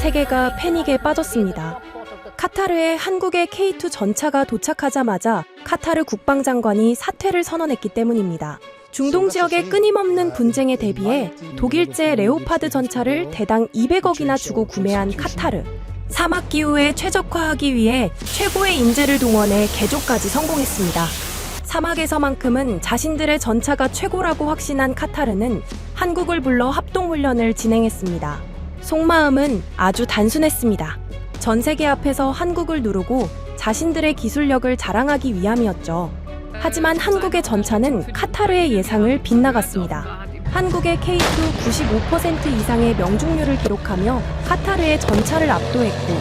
세계가 패닉에 빠졌습니다. 카타르에 한국의 K2 전차가 도착하자마자 카타르 국방장관이 사퇴를 선언했기 때문입니다. 중동 지역의 끊임없는 분쟁에 대비해 독일제 레오파드 전차를 대당 200억이나 주고 구매한 카타르. 사막 기후에 최적화하기 위해 최고의 인재를 동원해 개조까지 성공했습니다. 사막에서만큼은 자신들의 전차가 최고라고 확신한 카타르는 한국을 불러 합동훈련을 진행했습니다. 속마음은 아주 단순했습니다. 전 세계 앞에서 한국을 누르고 자신들의 기술력을 자랑하기 위함이었죠. 하지만 한국의 전차는 카타르의 예상을 빗나갔습니다. 한국의 K2 95% 이상의 명중률을 기록하며 카타르의 전차를 압도했고,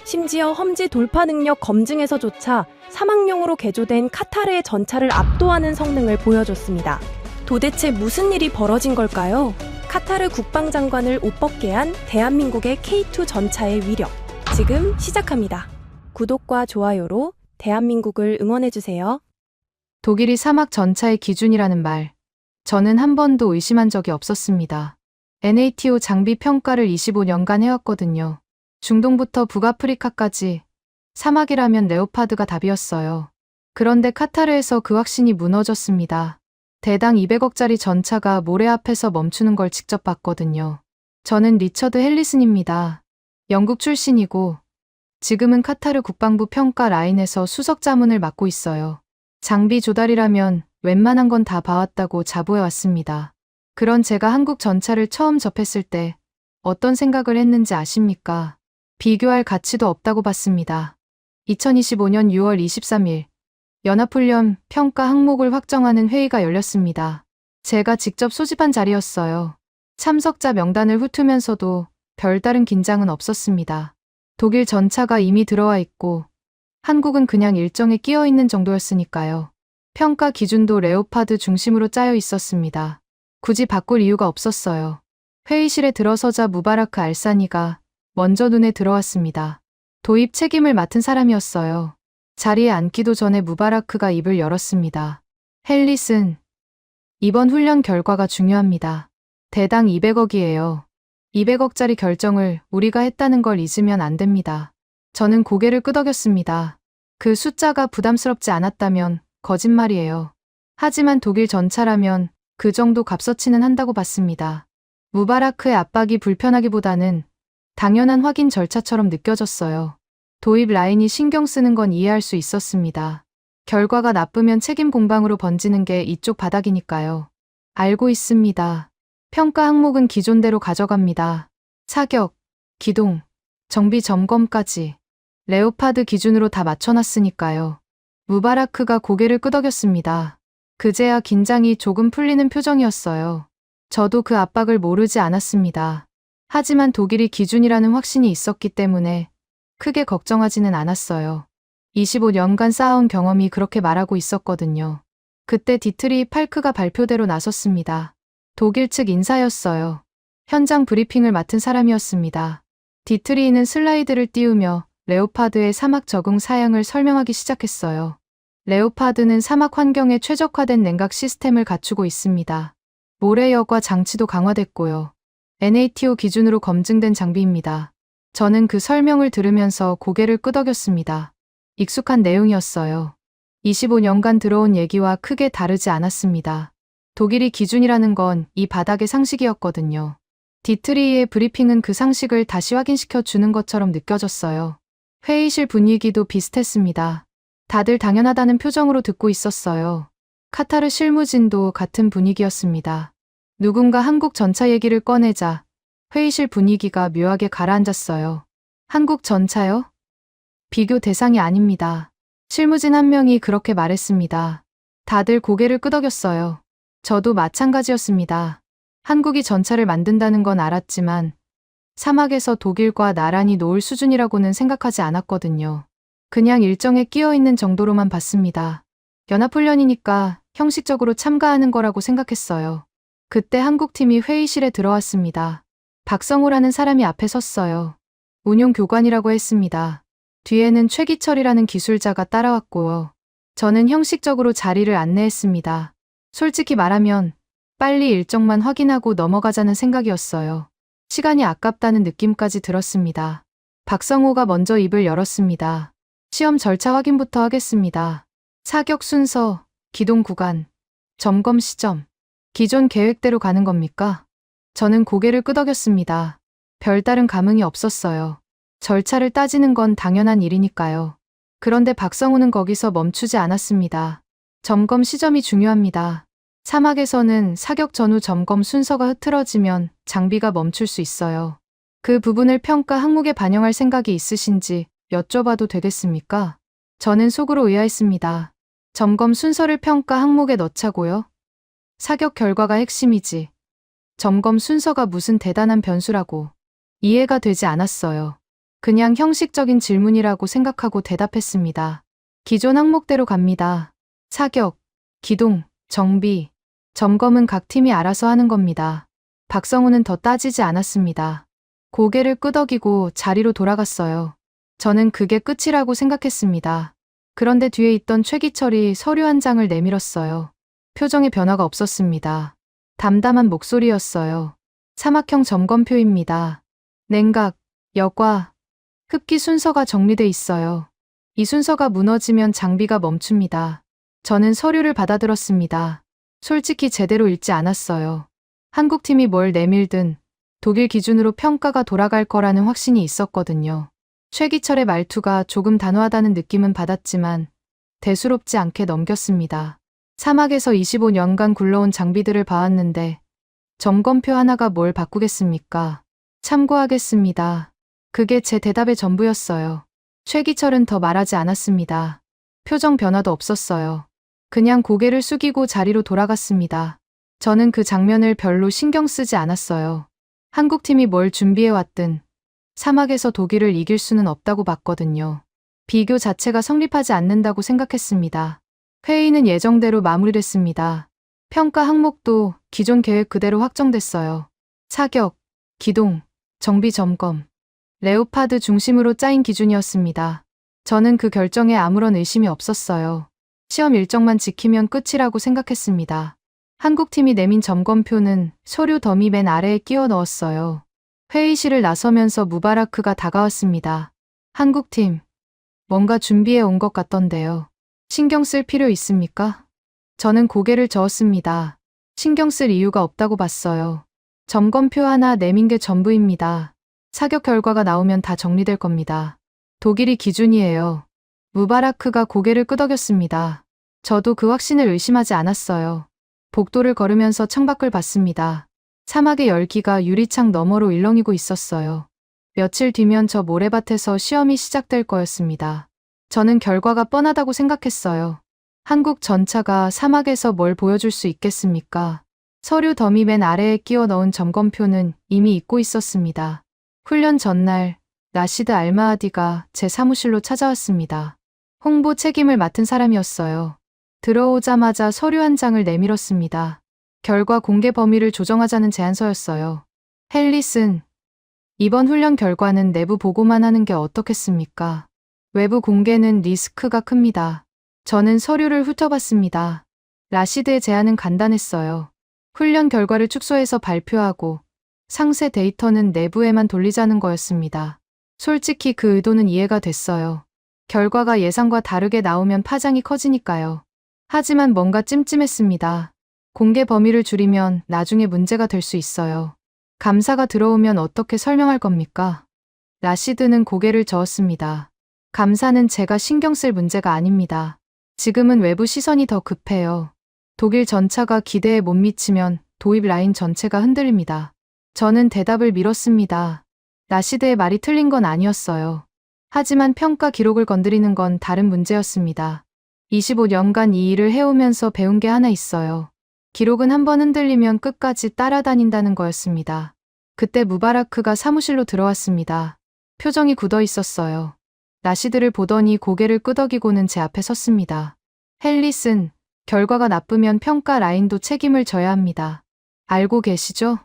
심지어 험지 돌파 능력 검증에서조차 사막용으로 개조된 카타르의 전차를 압도하는 성능을 보여줬습니다. 도대체 무슨 일이 벌어진 걸까요? 카타르 국방장관을 옷벗게 한 대한민국의 K2 전차의 위력. 지금 시작합니다. 구독과 좋아요로 대한민국을 응원해주세요. 독일이 사막 전차의 기준이라는 말, 저는 한 번도 의심한 적이 없었습니다. NATO 장비 평가를 25년간 해왔거든요. 중동부터 북아프리카까지 사막이라면 레오파드가 답이었어요. 그런데 카타르에서 그 확신이 무너졌습니다. 대당 200억짜리 전차가 모래 앞에서 멈추는 걸 직접 봤거든요. 저는 리처드 헬리슨입니다. 영국 출신이고 지금은 카타르 국방부 평가 라인에서 수석 자문을 맡고 있어요. 장비 조달이라면 웬만한 건 다 봐왔다고 자부해왔습니다. 그런 제가 한국 전차를 처음 접했을 때 어떤 생각을 했는지 아십니까? 비교할 가치도 없다고 봤습니다. 2025년 6월 23일 연합훈련 평가 항목을 확정하는 회의가 열렸습니다. 제가 직접 소집한 자리였어요. 참석자 명단을 훑으면서도 별다른 긴장은 없었습니다. 독일 전차가 이미 들어와 있고 한국은 그냥 일정에 끼어 있는 정도였으니까요. 평가 기준도 레오파드 중심으로 짜여 있었습니다. 굳이 바꿀 이유가 없었어요. 회의실에 들어서자 무바라크 알사니가 먼저 눈에 들어왔습니다. 도입 책임을 맡은 사람이었어요. 자리에 앉기도 전에 무바라크가 입을 열었습니다. 헬리슨, 이번 훈련 결과가 중요합니다. 대당 200억이에요. 200억짜리 결정을 우리가 했다는 걸 잊으면 안 됩니다. 저는 고개를 끄덕였습니다. 그 숫자가 부담스럽지 않았다면 거짓말이에요. 하지만 독일 전차라면 그 정도 값어치는 한다고 봤습니다. 무바라크의 압박이 불편하기보다는 당연한 확인 절차처럼 느껴졌어요. 도입 라인이 신경 쓰는 건 이해할 수 있었습니다. 결과가 나쁘면 책임 공방으로 번지는 게 이쪽 바닥이니까요. 알고 있습니다. 평가 항목은 기존대로 가져갑니다. 사격, 기동, 정비 점검까지 레오파드 기준으로 다 맞춰놨으니까요. 무바라크가 고개를 끄덕였습니다. 그제야 긴장이 조금 풀리는 표정이었어요. 저도 그 압박을 모르지 않았습니다. 하지만 독일이 기준이라는 확신이 있었기 때문에 크게 걱정하지는 않았어요. 25년간 쌓아온 경험이 그렇게 말하고 있었거든요. 그때 디트리 팔크가 발표대로 나섰습니다. 독일 측 인사였어요. 현장 브리핑을 맡은 사람이었습니다. 디트리는 슬라이드를 띄우며 레오파드의 사막 적응 사양을 설명하기 시작했어요. 레오파드는 사막 환경에 최적화된 냉각 시스템을 갖추고 있습니다. 모래 여과 장치도 강화됐고요. NATO 기준으로 검증된 장비입니다. 저는 그 설명을 들으면서 고개를 끄덕였습니다. 익숙한 내용이었어요. 25년간 들어온 얘기와 크게 다르지 않았습니다. 독일이 기준이라는 건 이 바닥의 상식이었거든요. 디트리의 브리핑은 그 상식을 다시 확인시켜 주는 것처럼 느껴졌어요. 회의실 분위기도 비슷했습니다. 다들 당연하다는 표정으로 듣고 있었어요. 카타르 실무진도 같은 분위기였습니다. 누군가 한국 전차 얘기를 꺼내자 회의실 분위기가 묘하게 가라앉았어요. 한국 전차요? 비교 대상이 아닙니다. 실무진 한 명이 그렇게 말했습니다. 다들 고개를 끄덕였어요. 저도 마찬가지였습니다. 한국이 전차를 만든다는 건 알았지만 사막에서 독일과 나란히 놓을 수준이라고는 생각하지 않았거든요. 그냥 일정에 끼어 있는 정도로만 봤습니다. 연합훈련이니까 형식적으로 참가하는 거라고 생각했어요. 그때 한국팀이 회의실에 들어왔습니다. 박성호라는 사람이 앞에 섰어요. 운용교관이라고 했습니다. 뒤에는 최기철이라는 기술자가 따라왔고요. 저는 형식적으로 자리를 안내했습니다. 솔직히 말하면 빨리 일정만 확인하고 넘어가자는 생각이었어요. 시간이 아깝다는 느낌까지 들었습니다. 박성호가 먼저 입을 열었습니다. 시험 절차 확인부터 하겠습니다. 사격 순서, 기동 구간, 점검 시점. 기존 계획대로 가는 겁니까? 저는 고개를 끄덕였습니다. 별다른 감흥이 없었어요. 절차를 따지는 건 당연한 일이니까요. 그런데 박성호는 거기서 멈추지 않았습니다. 점검 시점이 중요합니다. 사막에서는 사격 전후 점검 순서가 흐트러지면 장비가 멈출 수 있어요. 그 부분을 평가 항목에 반영할 생각이 있으신지 여쭤봐도 되겠습니까? 저는 속으로 의아했습니다. 점검 순서를 평가 항목에 넣자고요? 사격 결과가 핵심이지. 점검 순서가 무슨 대단한 변수라고. 이해가 되지 않았어요. 그냥 형식적인 질문이라고 생각하고 대답했습니다. 기존 항목대로 갑니다. 사격, 기동, 정비, 점검은 각 팀이 알아서 하는 겁니다. 박성우는 더 따지지 않았습니다. 고개를 끄덕이고 자리로 돌아갔어요. 저는 그게 끝이라고 생각했습니다. 그런데 뒤에 있던 최기철이 서류 한 장을 내밀었어요. 표정에 변화가 없었습니다. 담담한 목소리였어요. 사막형 점검표입니다. 냉각, 여과, 흡기 순서가 정리돼 있어요. 이 순서가 무너지면 장비가 멈춥니다. 저는 서류를 받아들었습니다. 솔직히 제대로 읽지 않았어요. 한국팀이 뭘 내밀든 독일 기준으로 평가가 돌아갈 거라는 확신이 있었거든요. 최기철의 말투가 조금 단호하다는 느낌은 받았지만 대수롭지 않게 넘겼습니다. 사막에서 25년간 굴러온 장비들을 봐왔는데 점검표 하나가 뭘 바꾸겠습니까? 참고하겠습니다. 그게 제 대답의 전부였어요. 최기철은 더 말하지 않았습니다. 표정 변화도 없었어요. 그냥 고개를 숙이고 자리로 돌아갔습니다. 저는 그 장면을 별로 신경 쓰지 않았어요. 한국팀이 뭘 준비해왔든 사막에서 독일을 이길 수는 없다고 봤거든요. 비교 자체가 성립하지 않는다고 생각했습니다. 회의는 예정대로 마무리됐습니다. 평가 항목도 기존 계획 그대로 확정됐어요. 사격, 기동, 정비 점검, 레오파드 중심으로 짜인 기준이었습니다. 저는 그 결정에 아무런 의심이 없었어요. 시험 일정만 지키면 끝이라고 생각했습니다. 한국팀이 내민 점검표는 서류 더미 맨 아래에 끼워 넣었어요. 회의실을 나서면서 무바라크가 다가왔습니다. 한국팀, 뭔가 준비해 온 것 같던데요. 신경 쓸 필요 있습니까? 저는 고개를 저었습니다. 신경 쓸 이유가 없다고 봤어요. 점검표 하나 내민 게 전부입니다. 사격 결과가 나오면 다 정리될 겁니다. 독일이 기준이에요. 무바라크가 고개를 끄덕였습니다. 저도 그 확신을 의심하지 않았어요. 복도를 걸으면서 창밖을 봤습니다. 사막의 열기가 유리창 너머로 일렁이고 있었어요. 며칠 뒤면 저 모래밭에서 시험이 시작될 거였습니다. 저는 결과가 뻔하다고 생각했어요. 한국 전차가 사막에서 뭘 보여줄 수 있겠습니까? 서류 더미 맨 아래에 끼워 넣은 점검표는 이미 잊고 있었습니다. 훈련 전날 라시드 알마하디가 제 사무실로 찾아왔습니다. 홍보 책임을 맡은 사람이었어요. 들어오자마자 서류 한 장을 내밀었습니다. 결과 공개 범위를 조정하자는 제안서였어요. 헬리슨, 이번 훈련 결과는 내부 보고만 하는 게 어떻겠습니까? 외부 공개는 리스크가 큽니다. 저는 서류를 훑어봤습니다. 라시드의 제안은 간단했어요. 훈련 결과를 축소해서 발표하고 상세 데이터는 내부에만 돌리자는 거였습니다. 솔직히 그 의도는 이해가 됐어요. 결과가 예상과 다르게 나오면 파장이 커지니까요. 하지만 뭔가 찜찜했습니다. 공개 범위를 줄이면 나중에 문제가 될 수 있어요. 감사가 들어오면 어떻게 설명할 겁니까? 라시드는 고개를 저었습니다. 감사는 제가 신경 쓸 문제가 아닙니다. 지금은 외부 시선이 더 급해요. 독일 전차가 기대에 못 미치면 도입 라인 전체가 흔들립니다. 저는 대답을 미뤘습니다. 라시드의 말이 틀린 건 아니었어요. 하지만 평가 기록을 건드리는 건 다른 문제였습니다. 25년간 이 일을 해오면서 배운 게 하나 있어요. 기록은 한번 흔들리면 끝까지 따라다닌다는 거였습니다. 그때 무바라크가 사무실로 들어왔습니다. 표정이 굳어 있었어요. 라시드를 보더니 고개를 끄덕이고는 제 앞에 섰습니다. 헬리슨, 결과가 나쁘면 평가 라인도 책임을 져야 합니다. 알고 계시죠?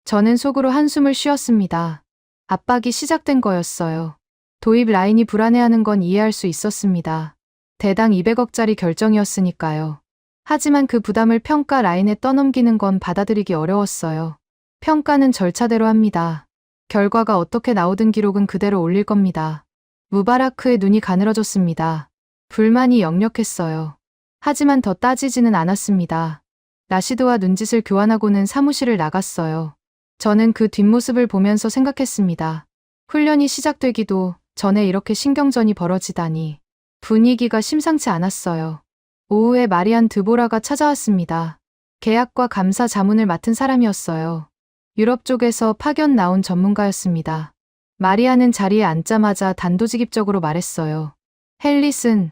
저는 속으로 한숨을 쉬었습니다. 압박이 시작된 거였어요. 도입 라인이 불안해하는 건 이해할 수 있었습니다. 대당 200억짜리 결정이었으니까요. 하지만 그 부담을 평가 라인에 떠넘기는 건 받아들이기 어려웠어요. 평가는 절차대로 합니다. 결과가 어떻게 나오든 기록은 그대로 올릴 겁니다. 무바라크의 눈이 가늘어졌습니다. 불만이 역력했어요. 하지만 더 따지지는 않았습니다. 라시드와 눈짓을 교환하고는 사무실을 나갔어요. 저는 그 뒷모습을 보면서 생각했습니다. 훈련이 시작되기도 전에 이렇게 신경전이 벌어지다니. 분위기가 심상치 않았어요. 오후에 마리안 드보라가 찾아왔습니다. 계약과 감사 자문을 맡은 사람이었어요. 유럽 쪽에서 파견 나온 전문가였습니다. 마리안은 자리에 앉자마자 단도직입적으로 말했어요. 헬릿은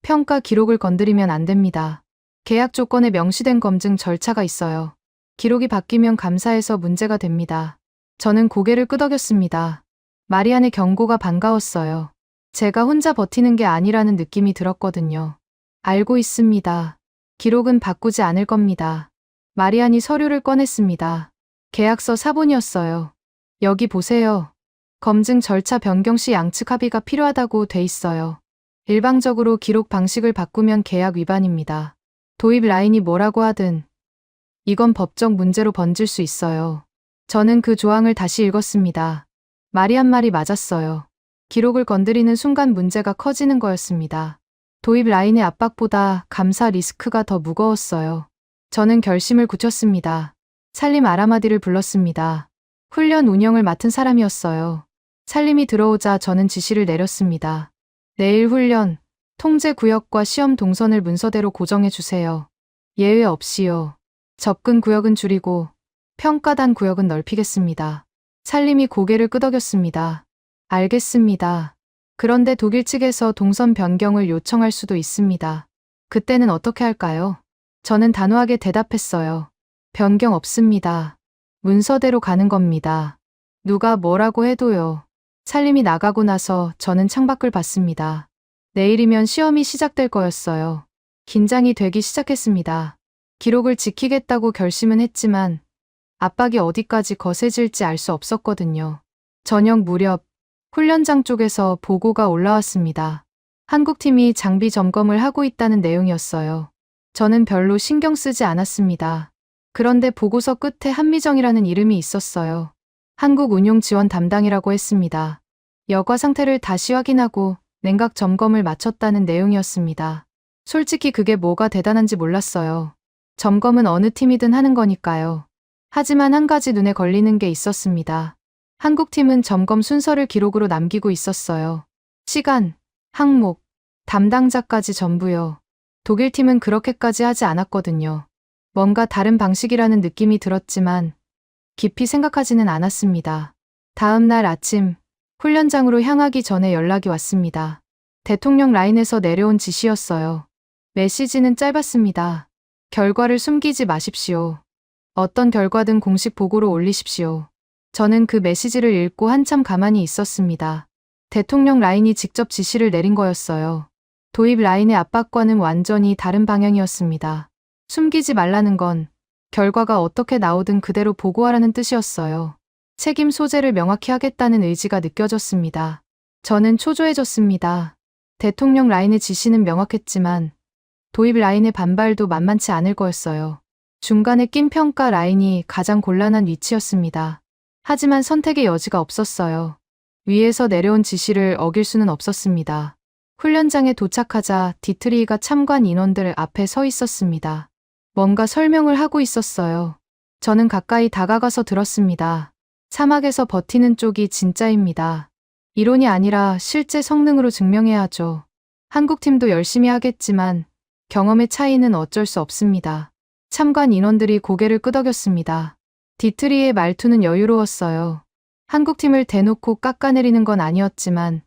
평가 기록을 건드리면 안 됩니다. 계약 조건에 명시된 검증 절차가 있어요. 기록이 바뀌면 감사에서 문제가 됩니다. 저는 고개를 끄덕였습니다. 마리안의 경고가 반가웠어요. 제가 혼자 버티는 게 아니라는 느낌이 들었거든요. 알고 있습니다. 기록은 바꾸지 않을 겁니다. 마리안이 서류를 꺼냈습니다. 계약서 사본이었어요. 여기 보세요. 검증 절차 변경 시 양측 합의가 필요하다고 돼 있어요. 일방적으로 기록 방식을 바꾸면 계약 위반입니다. 도입 라인이 뭐라고 하든 이건 법적 문제로 번질 수 있어요. 저는 그 조항을 다시 읽었습니다. 마리안 말이 맞았어요. 기록을 건드리는 순간 문제가 커지는 거였습니다. 도입 라인의 압박보다 감사 리스크가 더 무거웠어요. 저는 결심을 굳혔습니다. 살림 아라마디를 불렀습니다. 훈련 운영을 맡은 사람이었어요. 살림이 들어오자 저는 지시를 내렸습니다. 내일 훈련, 통제 구역과 시험 동선을 문서대로 고정해 주세요. 예외 없이요. 접근 구역은 줄이고 평가단 구역은 넓히겠습니다. 살림이 고개를 끄덕였습니다. 알겠습니다. 그런데 독일 측에서 동선 변경을 요청할 수도 있습니다. 그때는 어떻게 할까요? 저는 단호하게 대답했어요. 변경 없습니다. 문서대로 가는 겁니다. 누가 뭐라고 해도요. 살림이 나가고 나서 저는 창밖을 봤습니다. 내일이면 시험이 시작될 거였어요. 긴장이 되기 시작했습니다. 기록을 지키겠다고 결심은 했지만 압박이 어디까지 거세질지 알 수 없었거든요. 저녁 무렵 훈련장 쪽에서 보고가 올라왔습니다. 한국팀이 장비 점검을 하고 있다는 내용이었어요. 저는 별로 신경 쓰지 않았습니다. 그런데 보고서 끝에 한미정이라는 이름이 있었어요. 한국 운용 지원 담당이라고 했습니다. 여과 상태를 다시 확인하고 냉각 점검을 마쳤다는 내용이었습니다. 솔직히 그게 뭐가 대단한지 몰랐어요. 점검은 어느 팀이든 하는 거니까요. 하지만 한 가지 눈에 걸리는 게 있었습니다. 한국팀은 점검 순서를 기록으로 남기고 있었어요. 시간, 항목, 담당자까지 전부요. 독일팀은 그렇게까지 하지 않았거든요. 뭔가 다른 방식이라는 느낌이 들었지만 깊이 생각하지는 않았습니다. 다음 날 아침, 훈련장으로 향하기 전에 연락이 왔습니다. 대통령 라인에서 내려온 지시였어요. 메시지는 짧았습니다. 결과를 숨기지 마십시오. 어떤 결과든 공식 보고로 올리십시오. 저는 그 메시지를 읽고 한참 가만히 있었습니다. 대통령 라인이 직접 지시를 내린 거였어요. 도입 라인의 압박과는 완전히 다른 방향이었습니다. 숨기지 말라는 건 결과가 어떻게 나오든 그대로 보고하라는 뜻이었어요. 책임 소재를 명확히 하겠다는 의지가 느껴졌습니다. 저는 초조해졌습니다. 대통령 라인의 지시는 명확했지만 도입 라인의 반발도 만만치 않을 거였어요. 중간에 낀 평가 라인이 가장 곤란한 위치였습니다. 하지만 선택의 여지가 없었어요. 위에서 내려온 지시를 어길 수는 없었습니다. 훈련장에 도착하자 디트리히가 참관 인원들 앞에 서 있었습니다. 뭔가 설명을 하고 있었어요. 저는 가까이 다가가서 들었습니다. 사막에서 버티는 쪽이 진짜입니다. 이론이 아니라 실제 성능으로 증명해야 하죠. 한국팀도 열심히 하겠지만 경험의 차이는 어쩔 수 없습니다. 참관 인원들이 고개를 끄덕였습니다. 디트리의 말투는 여유로웠어요. 한국팀을 대놓고 깎아내리는 건 아니었지만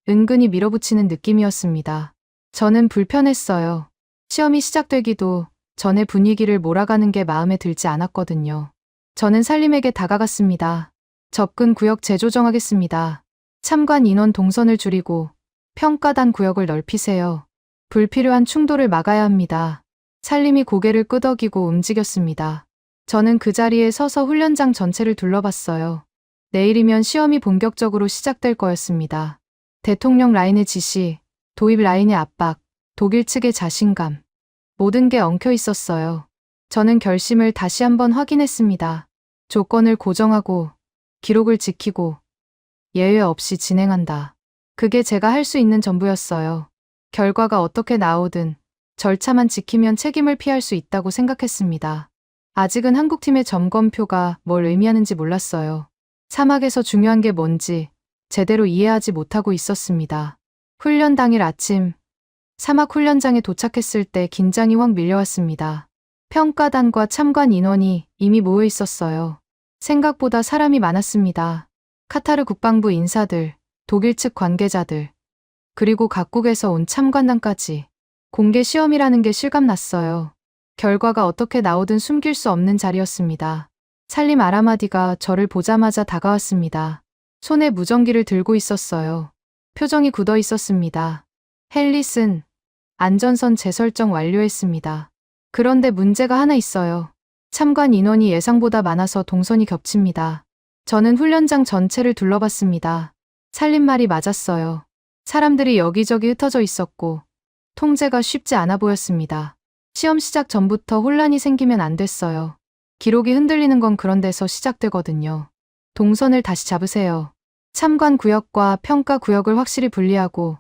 은근히 밀어붙이는 느낌이었습니다. 저는 불편했어요. 시험이 시작되기도 전에 분위기를 몰아가는 게 마음에 들지 않았거든요. 저는 살림에게 다가갔습니다. 접근 구역 재조정하겠습니다. 참관 인원 동선을 줄이고 평가단 구역을 넓히세요. 불필요한 충돌을 막아야 합니다. 살림이 고개를 끄덕이고 움직였습니다. 저는 그 자리에 서서 훈련장 전체를 둘러봤어요. 내일이면 시험이 본격적으로 시작될 거였습니다. 대통령 라인의 지시, 도입 라인의 압박, 독일 측의 자신감. 모든 게 엉켜 있었어요. 저는 결심을 다시 한번 확인했습니다. 조건을 고정하고 기록을 지키고 예외 없이 진행한다. 그게 제가 할 수 있는 전부였어요. 결과가 어떻게 나오든 절차만 지키면 책임을 피할 수 있다고 생각했습니다. 아직은 한국팀의 점검표가 뭘 의미하는지 몰랐어요. 사막에서 중요한 게 뭔지 제대로 이해하지 못하고 있었습니다. 훈련 당일 아침, 사막 훈련장에 도착했을 때 긴장이 확 밀려왔습니다. 평가단과 참관 인원이 이미 모여 있었어요. 생각보다 사람이 많았습니다. 카타르 국방부 인사들, 독일 측 관계자들, 그리고 각국에서 온 참관단까지. 공개 시험이라는 게 실감났어요. 결과가 어떻게 나오든 숨길 수 없는 자리였습니다. 살림 아라마디가 저를 보자마자 다가왔습니다. 손에 무전기를 들고 있었어요. 표정이 굳어 있었습니다. 헬리슨, 안전선 재설정 완료했습니다. 그런데 문제가 하나 있어요. 참관 인원이 예상보다 많아서 동선이 겹칩니다. 저는 훈련장 전체를 둘러봤습니다. 살림말이 맞았어요. 사람들이 여기저기 흩어져 있었고 통제가 쉽지 않아 보였습니다. 시험 시작 전부터 혼란이 생기면 안 됐어요. 기록이 흔들리는 건 그런 데서 시작되거든요. 동선을 다시 잡으세요. 참관 구역과 평가 구역을 확실히 분리하고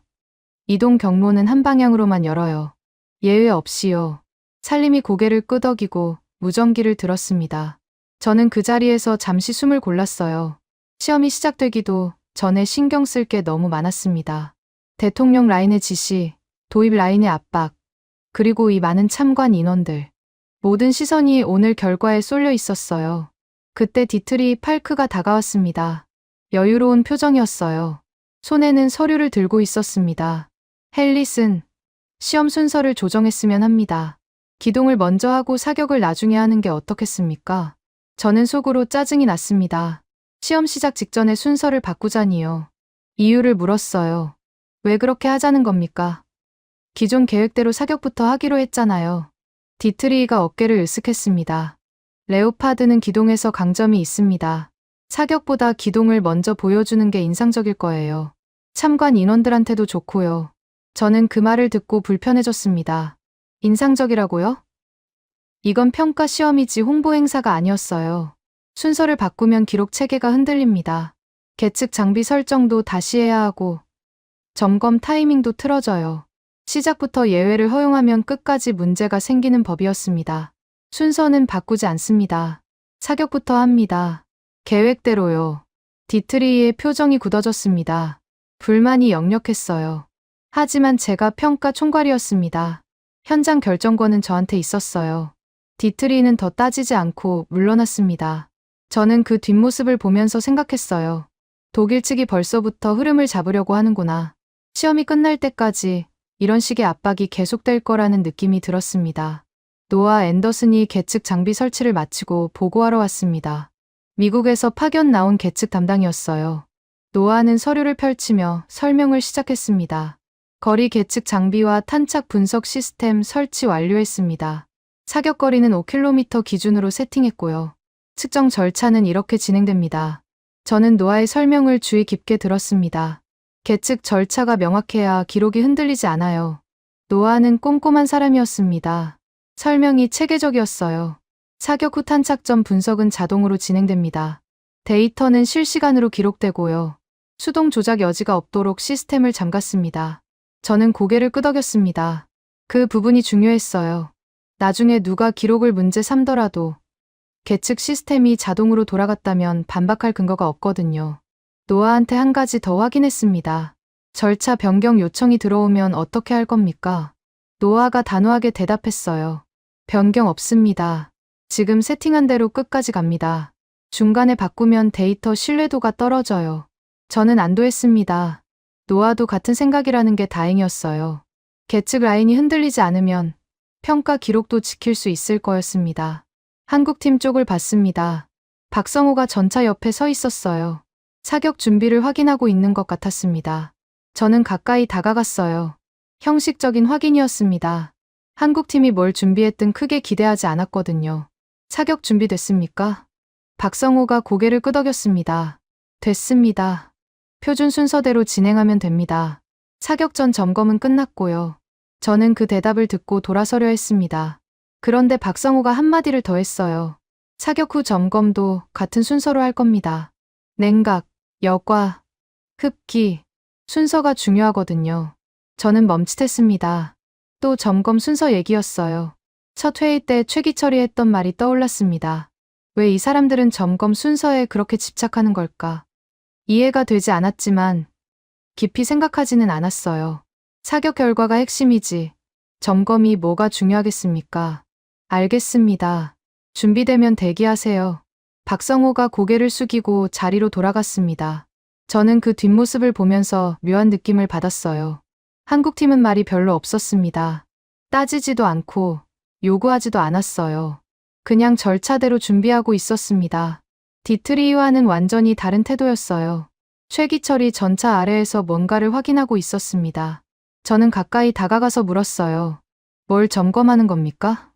이동 경로는 한 방향으로만 열어요. 예외 없이요. 살림이 고개를 끄덕이고 무전기를 들었습니다. 저는 그 자리에서 잠시 숨을 골랐어요. 시험이 시작되기도 전에 신경 쓸 게 너무 많았습니다. 대통령 라인의 지시, 도입 라인의 압박, 그리고 이 많은 참관 인원들. 모든 시선이 오늘 결과에 쏠려 있었어요. 그때 디트리 팔크가 다가왔습니다. 여유로운 표정이었어요. 손에는 서류를 들고 있었습니다. 헬리슨, 시험 순서를 조정했으면 합니다. 기동을 먼저 하고 사격을 나중에 하는 게 어떻겠습니까? 저는 속으로 짜증이 났습니다. 시험 시작 직전에 순서를 바꾸자니요. 이유를 물었어요. 왜 그렇게 하자는 겁니까? 기존 계획대로 사격부터 하기로 했잖아요. 디트리가 어깨를 으쓱했습니다. 레오파드는 기동에서 강점이 있습니다. 사격보다 기동을 먼저 보여주는 게 인상적일 거예요. 참관 인원들한테도 좋고요. 저는 그 말을 듣고 불편해졌습니다. 인상적이라고요? 이건 평가 시험이지 홍보 행사가 아니었어요. 순서를 바꾸면 기록 체계가 흔들립니다. 계측 장비 설정도 다시 해야 하고 점검 타이밍도 틀어져요. 시작부터 예외를 허용하면 끝까지 문제가 생기는 법이었습니다. 순서는 바꾸지 않습니다. 사격부터 합니다. 계획대로요. 디트리의 표정이 굳어졌습니다. 불만이 역력했어요. 하지만 제가 평가 총괄이었습니다. 현장 결정권은 저한테 있었어요. 디트리는 더 따지지 않고 물러났습니다. 저는 그 뒷모습을 보면서 생각했어요. 독일 측이 벌써부터 흐름을 잡으려고 하는구나. 시험이 끝날 때까지 이런 식의 압박이 계속될 거라는 느낌이 들었습니다. 노아 앤더슨이 계측 장비 설치를 마치고 보고하러 왔습니다. 미국에서 파견 나온 계측 담당이었어요. 노아는 서류를 펼치며 설명을 시작했습니다. 거리 계측 장비와 탄착 분석 시스템 설치 완료했습니다. 사격거리는 5km 기준으로 세팅했고요. 측정 절차는 이렇게 진행됩니다. 저는 노아의 설명을 주의 깊게 들었습니다. 계측 절차가 명확해야 기록이 흔들리지 않아요. 노아는 꼼꼼한 사람이었습니다. 설명이 체계적이었어요. 사격 후 탄착 전 분석은 자동으로 진행됩니다. 데이터는 실시간으로 기록되고요. 수동 조작 여지가 없도록 시스템을 잠갔습니다. 저는 고개를 끄덕였습니다. 그 부분이 중요했어요. 나중에 누가 기록을 문제 삼더라도 계측 시스템이 자동으로 돌아갔다면 반박할 근거가 없거든요. 노아한테 한 가지 더 확인했습니다. 절차 변경 요청이 들어오면 어떻게 할 겁니까? 노아가 단호하게 대답했어요. 변경 없습니다. 지금 세팅한 대로 끝까지 갑니다. 중간에 바꾸면 데이터 신뢰도가 떨어져요. 저는 안도했습니다. 노아도 같은 생각이라는 게 다행이었어요. 계측 라인이 흔들리지 않으면 평가 기록도 지킬 수 있을 거였습니다. 한국팀 쪽을 봤습니다. 박성호가 전차 옆에 서 있었어요. 사격 준비를 확인하고 있는 것 같았습니다. 저는 가까이 다가갔어요. 형식적인 확인이었습니다. 한국팀이 뭘 준비했든 크게 기대하지 않았거든요. 사격 준비됐습니까? 박성호가 고개를 끄덕였습니다. 됐습니다. 표준 순서대로 진행하면 됩니다. 사격 전 점검은 끝났고요. 저는 그 대답을 듣고 돌아서려 했습니다. 그런데 박성호가 한마디를 더 했어요. 사격 후 점검도 같은 순서로 할 겁니다. 냉각, 여과, 흡기, 순서가 중요하거든요. 저는 멈칫했습니다. 또 점검 순서 얘기였어요. 첫 회의 때 최기철이 했던 말이 떠올랐습니다. 왜 이 사람들은 점검 순서에 그렇게 집착하는 걸까? 이해가 되지 않았지만 깊이 생각하지는 않았어요. 사격 결과가 핵심이지. 점검이 뭐가 중요하겠습니까? 알겠습니다. 준비되면 대기하세요. 박성호가 고개를 숙이고 자리로 돌아갔습니다. 저는 그 뒷모습을 보면서 묘한 느낌을 받았어요. 한국팀은 말이 별로 없었습니다. 따지지도 않고 요구하지도 않았어요. 그냥 절차대로 준비하고 있었습니다. 디트리와는 완전히 다른 태도였어요. 최기철이 전차 아래에서 뭔가를 확인하고 있었습니다. 저는 가까이 다가가서 물었어요. 뭘 점검하는 겁니까?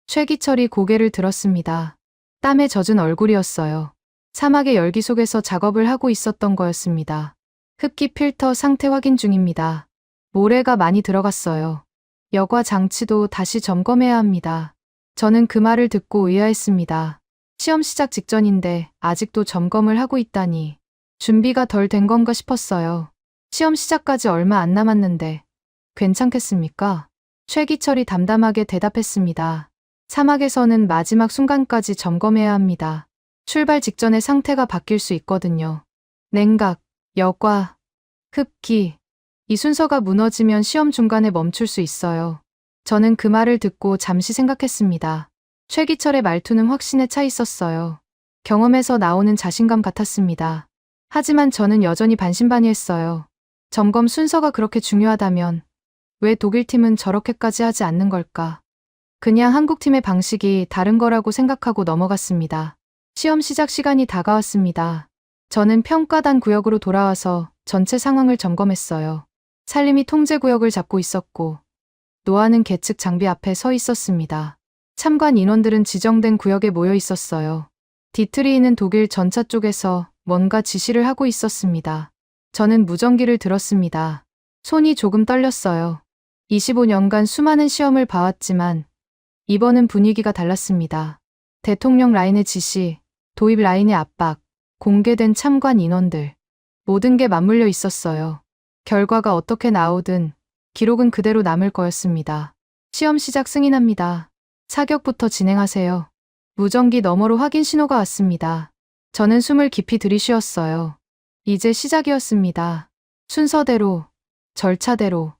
최기철이 고개를 들었습니다. 땀에 젖은 얼굴이었어요. 사막의 열기 속에서 작업을 하고 있었던 거였습니다. 흡기 필터 상태 확인 중입니다. 모래가 많이 들어갔어요. 여과 장치도 다시 점검해야 합니다. 저는 그 말을 듣고 의아했습니다. 시험 시작 직전인데 아직도 점검을 하고 있다니. 준비가 덜 된 건가 싶었어요. 시험 시작까지 얼마 안 남았는데 괜찮겠습니까? 최기철이 담담하게 대답했습니다. 사막에서는 마지막 순간까지 점검해야 합니다. 출발 직전에 상태가 바뀔 수 있거든요. 냉각, 여과, 흡기. 이 순서가 무너지면 시험 중간에 멈출 수 있어요. 저는 그 말을 듣고 잠시 생각했습니다. 최기철의 말투는 확신에 차 있었어요. 경험에서 나오는 자신감 같았습니다. 하지만 저는 여전히 반신반의했어요. 점검 순서가 그렇게 중요하다면 왜 독일팀은 저렇게까지 하지 않는 걸까? 그냥 한국팀의 방식이 다른 거라고 생각하고 넘어갔습니다. 시험 시작 시간이 다가왔습니다. 저는 평가단 구역으로 돌아와서 전체 상황을 점검했어요. 살림이 통제 구역을 잡고 있었고 노아는 계측 장비 앞에 서 있었습니다. 참관 인원들은 지정된 구역에 모여 있었어요. 디트리히는 독일 전차 쪽에서 뭔가 지시를 하고 있었습니다. 저는 무전기를 들었습니다. 손이 조금 떨렸어요. 25년간 수많은 시험을 봐왔지만 이번은 분위기가 달랐습니다. 대통령 라인의 지시, 도입 라인의 압박, 공개된 참관 인원들. 모든 게 맞물려 있었어요. 결과가 어떻게 나오든 기록은 그대로 남을 거였습니다. 시험 시작 승인합니다. 사격부터 진행하세요. 무전기 너머로 확인 신호가 왔습니다. 저는 숨을 깊이 들이쉬었어요. 이제 시작이었습니다. 순서대로, 절차대로,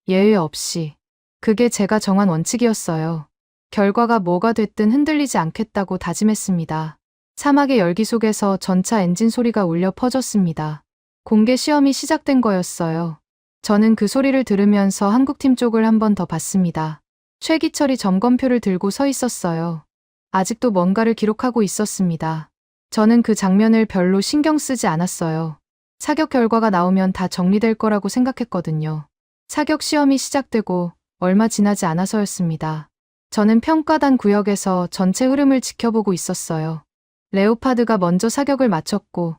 예외 없이. 그게 제가 정한 원칙이었어요. 결과가 뭐가 됐든 흔들리지 않겠다고 다짐했습니다. 사막의 열기 속에서 전차 엔진 소리가 울려 퍼졌습니다. 공개 시험이 시작된 거였어요. 저는 그 소리를 들으면서 한국팀 쪽을 한 번 더 봤습니다. 최기철이 점검표를 들고 서 있었어요. 아직도 뭔가를 기록하고 있었습니다. 저는 그 장면을 별로 신경 쓰지 않았어요. 사격 결과가 나오면 다 정리될 거라고 생각했거든요. 사격 시험이 시작되고 얼마 지나지 않아서였습니다. 저는 평가단 구역에서 전체 흐름을 지켜보고 있었어요. 레오파드가 먼저 사격을 마쳤고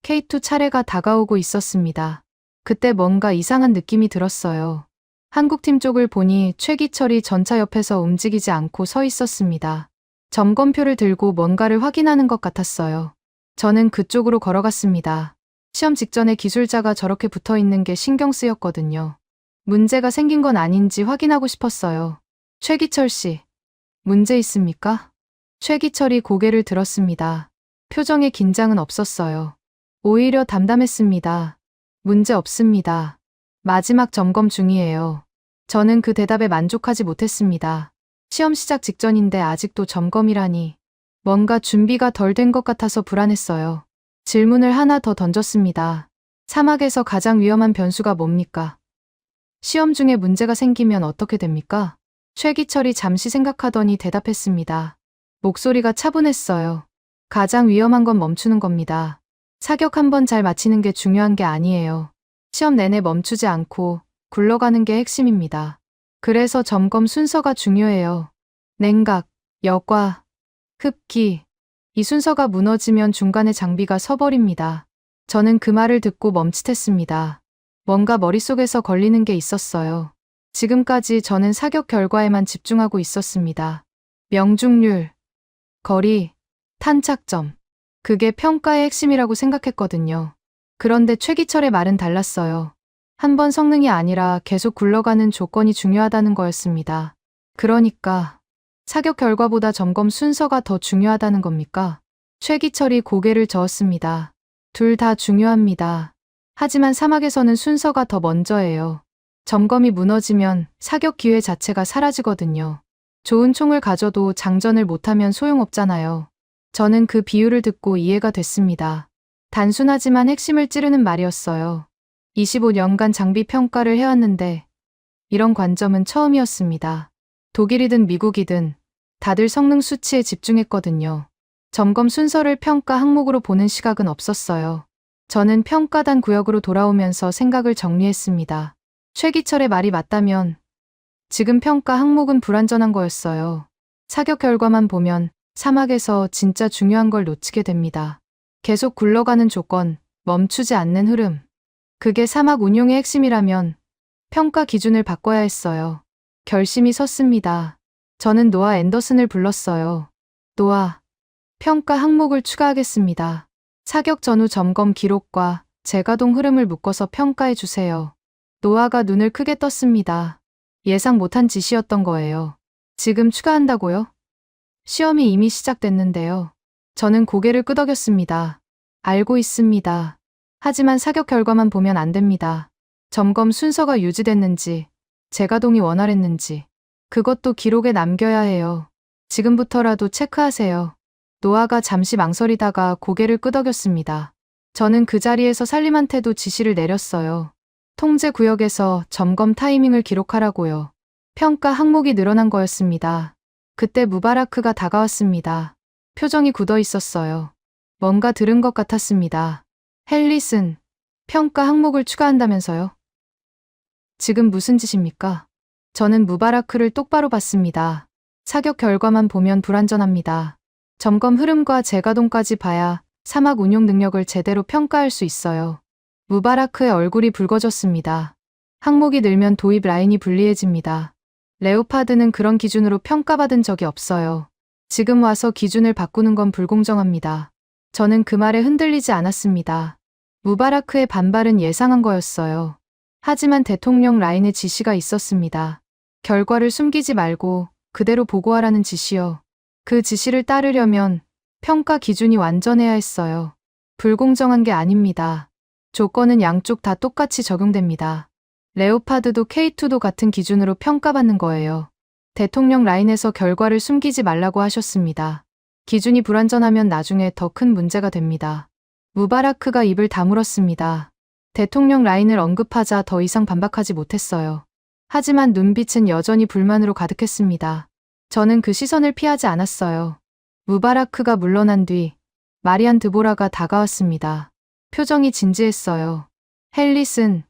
K2 차례가 다가오고 있었습니다. 그때 뭔가 이상한 느낌이 들었어요. 한국팀 쪽을 보니 최기철이 전차 옆에서 움직이지 않고 서 있었습니다. 점검표를 들고 뭔가를 확인하는 것 같았어요. 저는 그쪽으로 걸어갔습니다. 시험 직전에 기술자가 저렇게 붙어 있는 게 신경 쓰였거든요. 문제가 생긴 건 아닌지 확인하고 싶었어요. 최기철 씨, 문제 있습니까? 최기철이 고개를 들었습니다. 표정에 긴장은 없었어요. 오히려 담담했습니다. 문제 없습니다. 마지막 점검 중이에요. 저는 그 대답에 만족하지 못했습니다. 시험 시작 직전인데 아직도 점검이라니. 뭔가 준비가 덜 된 것 같아서 불안했어요. 질문을 하나 더 던졌습니다. 사막에서 가장 위험한 변수가 뭡니까? 시험 중에 문제가 생기면 어떻게 됩니까? 최기철이 잠시 생각하더니 대답했습니다. 목소리가 차분했어요. 가장 위험한 건 멈추는 겁니다. 사격 한 번 잘 마치는 게 중요한 게 아니에요. 시험 내내 멈추지 않고 굴러가는 게 핵심입니다. 그래서 점검 순서가 중요해요. 냉각, 여과, 흡기. 이 순서가 무너지면 중간에 장비가 서버립니다. 저는 그 말을 듣고 멈칫했습니다. 뭔가 머릿속에서 걸리는 게 있었어요. 지금까지 저는 사격 결과에만 집중하고 있었습니다. 명중률, 거리, 탄착점. 그게 평가의 핵심이라고 생각했거든요. 그런데 최기철의 말은 달랐어요. 한 번 성능이 아니라 계속 굴러가는 조건이 중요하다는 거였습니다. 그러니까 사격 결과보다 점검 순서가 더 중요하다는 겁니까? 최기철이 고개를 저었습니다. 둘 다 중요합니다. 하지만 사막에서는 순서가 더 먼저예요. 점검이 무너지면 사격 기회 자체가 사라지거든요. 좋은 총을 가져도 장전을 못하면 소용없잖아요. 저는 그 비유를 듣고 이해가 됐습니다. 단순하지만 핵심을 찌르는 말이었어요. 25년간 장비 평가를 해왔는데 이런 관점은 처음이었습니다. 독일이든 미국이든 다들 성능 수치에 집중했거든요. 점검 순서를 평가 항목으로 보는 시각은 없었어요. 저는 평가단 구역으로 돌아오면서 생각을 정리했습니다. 최기철의 말이 맞다면 지금 평가 항목은 불완전한 거였어요. 사격 결과만 보면 사막에서 진짜 중요한 걸 놓치게 됩니다. 계속 굴러가는 조건, 멈추지 않는 흐름. 그게 사막 운용의 핵심이라면 평가 기준을 바꿔야 했어요. 결심이 섰습니다. 저는 노아 앤더슨을 불렀어요. 노아, 평가 항목을 추가하겠습니다. 사격 전후 점검 기록과 재가동 흐름을 묶어서 평가해 주세요. 노아가 눈을 크게 떴습니다. 예상 못한 지시였던 거예요. 지금 추가한다고요? 시험이 이미 시작됐는데요. 저는 고개를 끄덕였습니다. 알고 있습니다. 하지만 사격 결과만 보면 안 됩니다. 점검 순서가 유지됐는지, 재가동이 원활했는지, 그것도 기록에 남겨야 해요. 지금부터라도 체크하세요. 노아가 잠시 망설이다가 고개를 끄덕였습니다. 저는 그 자리에서 살림한테도 지시를 내렸어요. 통제 구역에서 점검 타이밍을 기록하라고요. 평가 항목이 늘어난 거였습니다. 그때 무바라크가 다가왔습니다. 표정이 굳어 있었어요. 뭔가 들은 것 같았습니다. 헬릿은 평가 항목을 추가한다면서요? 지금 무슨 짓입니까? 저는 무바라크를 똑바로 봤습니다. 사격 결과만 보면 불완전합니다. 점검 흐름과 재가동까지 봐야 사막 운용 능력을 제대로 평가할 수 있어요. 무바라크의 얼굴이 붉어졌습니다. 항목이 늘면 도입 라인이 불리해집니다. 레오파드는 그런 기준으로 평가받은 적이 없어요. 지금 와서 기준을 바꾸는 건 불공정합니다. 저는 그 말에 흔들리지 않았습니다. 무바라크의 반발은 예상한 거였어요. 하지만 대통령 라인의 지시가 있었습니다. 결과를 숨기지 말고 그대로 보고하라는 지시요. 그 지시를 따르려면 평가 기준이 완전해야 했어요. 불공정한 게 아닙니다. 조건은 양쪽 다 똑같이 적용됩니다. 레오파드도 K2도 같은 기준으로 평가받는 거예요. 대통령 라인에서 결과를 숨기지 말라고 하셨습니다. 기준이 불완전하면 나중에 더 큰 문제가 됩니다. 무바라크가 입을 다물었습니다. 대통령 라인을 언급하자 더 이상 반박하지 못했어요. 하지만 눈빛은 여전히 불만으로 가득했습니다. 저는 그 시선을 피하지 않았어요. 무바라크가 물러난 뒤 마리안 드보라가 다가왔습니다. 표정이 진지했어요. 헬릿은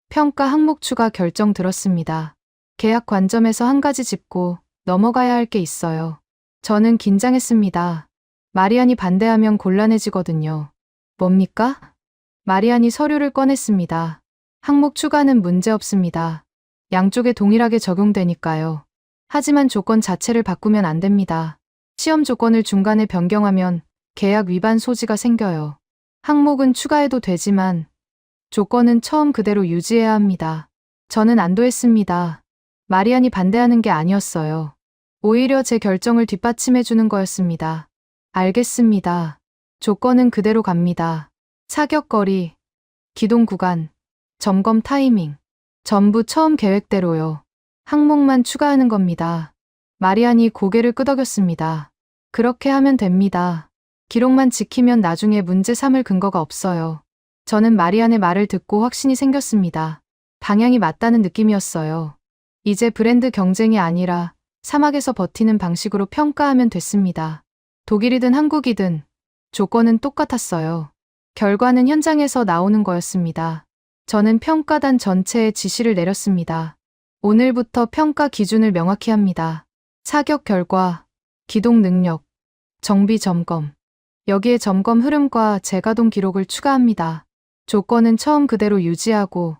평가 항목 추가 결정 들었습니다. 계약 관점에서 한 가지 짚고 넘어가야 할 게 있어요. 저는 긴장했습니다. 마리안이 반대하면 곤란해지거든요. 뭡니까? 마리안이 서류를 꺼냈습니다. 항목 추가는 문제없습니다. 양쪽에 동일하게 적용되니까요. 하지만 조건 자체를 바꾸면 안 됩니다. 시험 조건을 중간에 변경하면 계약 위반 소지가 생겨요. 항목은 추가해도 되지만 조건은 처음 그대로 유지해야 합니다. 저는 안도했습니다. 마리안이 반대하는 게 아니었어요. 오히려 제 결정을 뒷받침해주는 거였습니다. 알겠습니다. 조건은 그대로 갑니다. 사격거리, 기동 구간, 점검 타이밍, 전부 처음 계획대로요. 항목만 추가하는 겁니다. 마리안이 고개를 끄덕였습니다. 그렇게 하면 됩니다. 기록만 지키면 나중에 문제 삼을 근거가 없어요. 저는 마리안의 말을 듣고 확신이 생겼습니다. 방향이 맞다는 느낌이었어요. 이제 브랜드 경쟁이 아니라 사막에서 버티는 방식으로 평가하면 됐습니다. 독일이든 한국이든 조건은 똑같았어요. 결과는 현장에서 나오는 거였습니다. 저는 평가단 전체에 지시를 내렸습니다. 오늘부터 평가 기준을 명확히 합니다. 사격 결과, 기동 능력, 정비 점검. 여기에 점검 흐름과 재가동 기록을 추가합니다. 조건은 처음 그대로 유지하고